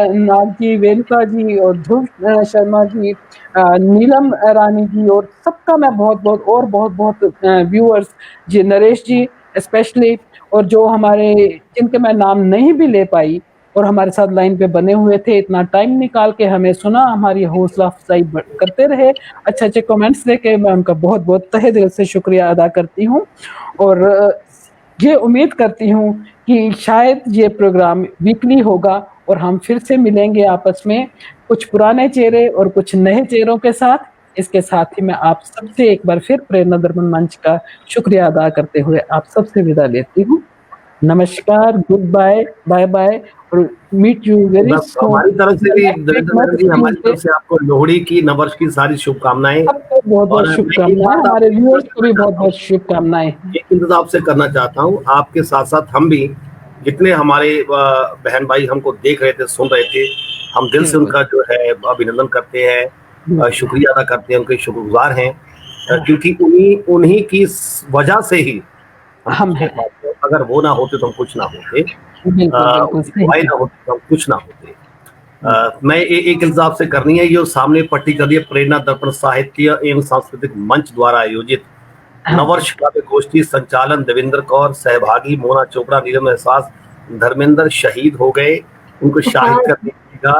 नाग जी, वेणुका जी और ध्रुव शर्मा जी, नीलम रानी जी और सबका मैं बहुत बहुत व्यूअर्स जी, नरेश जी स्पेशली, और जो हमारे जिनके मैं नाम नहीं भी ले पाई और हमारे साथ लाइन पे बने हुए थे, इतना टाइम निकाल के हमें सुना, हमारी हौसला अफजाई करते रहे, अच्छे कमेंट्स देके, मैं उनका बहुत बहुत तहे दिल से शुक्रिया अदा करती हूँ। और ये उम्मीद करती हूँ कि शायद ये प्रोग्राम वीकली होगा और हम फिर से मिलेंगे आपस में, कुछ पुराने चेहरे और कुछ नए चेहरों के साथ। इसके साथ ही मैं आप सबसे एक बार फिर प्रेरणा दर्पण मंच का शुक्रिया अदा करते हुए आप सबसे विदा लेती हूँ। नमस्कार, गुड बाय, बाय बाय और मीट यू वेरी बस सून। हमारी तरफ से भी देवेंद्र मैडम जी, हमारी तरफ से आपको लोहड़ी की, नववर्ष की सारी शुभकामनाएं। सबको बहुत बहुत और मैं एक शुभकामनाएं, बात हमारे आपसे व्यूअर्स को भी करना बहुत चाहता हूँ, बहुत शुभकामनाएं। एक इंतजाम से करना चाहता हूँ आपके साथ साथ हम भी, जितने हमारे बहन भाई हमको देख रहे थे, सुन रहे थे, हम दिल से उनका जो है अभिनंदन करते हैं, शुक्रिया अदा करते हैं, उनके शुक्रगुजार हैं, क्योंकि उन्हीं की वजह से ही हम हैं। अगर वो ना होते तो हम कुछ ना होते, बिल्कुल सही भाई ना होते तो हम कुछ ना होते। मैं एक इंतजाम से करनी है, ये सामने पट्टी कर दिया, प्रेरणा दर्पण साहित्य एवं सांस्कृतिक मंच द्वारा आयोजित नववर्ष काव्य गोष्ठी, संचालन देवेंद्र कौर, सहभागी मोना चोपड़ा, नीलम एहसास, धर्मेंद्र शहीद हो गए, उनको शाहिद कर दीजिएगा।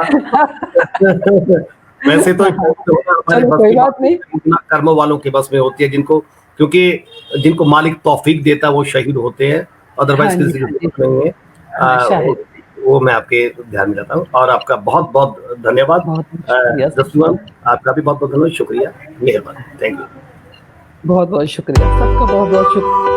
वैसे तो हमारे चलो बस कोई की बात नहीं। इतना कर्म वालों के बस में होती है, क्योंकि जिनको मालिक तौफीक देता है वो शहीद होते हैं, अदरवाइज हाँ जी, किसी की हाँ जी। जरूरत नहीं है। शाहिद, वो मैं आपके ध्यान में लाता हूँ और आपका बहुत बहुत धन्यवाद। बहुत शुक्रिया जसवंत, आपका भी बहुत बहुत धन्यवाद, शुक्रिया, मेहरबानी, थैंक यू। बहुत बहुत शुक्रिया, सबका बहुत बहुत शुक्रिया।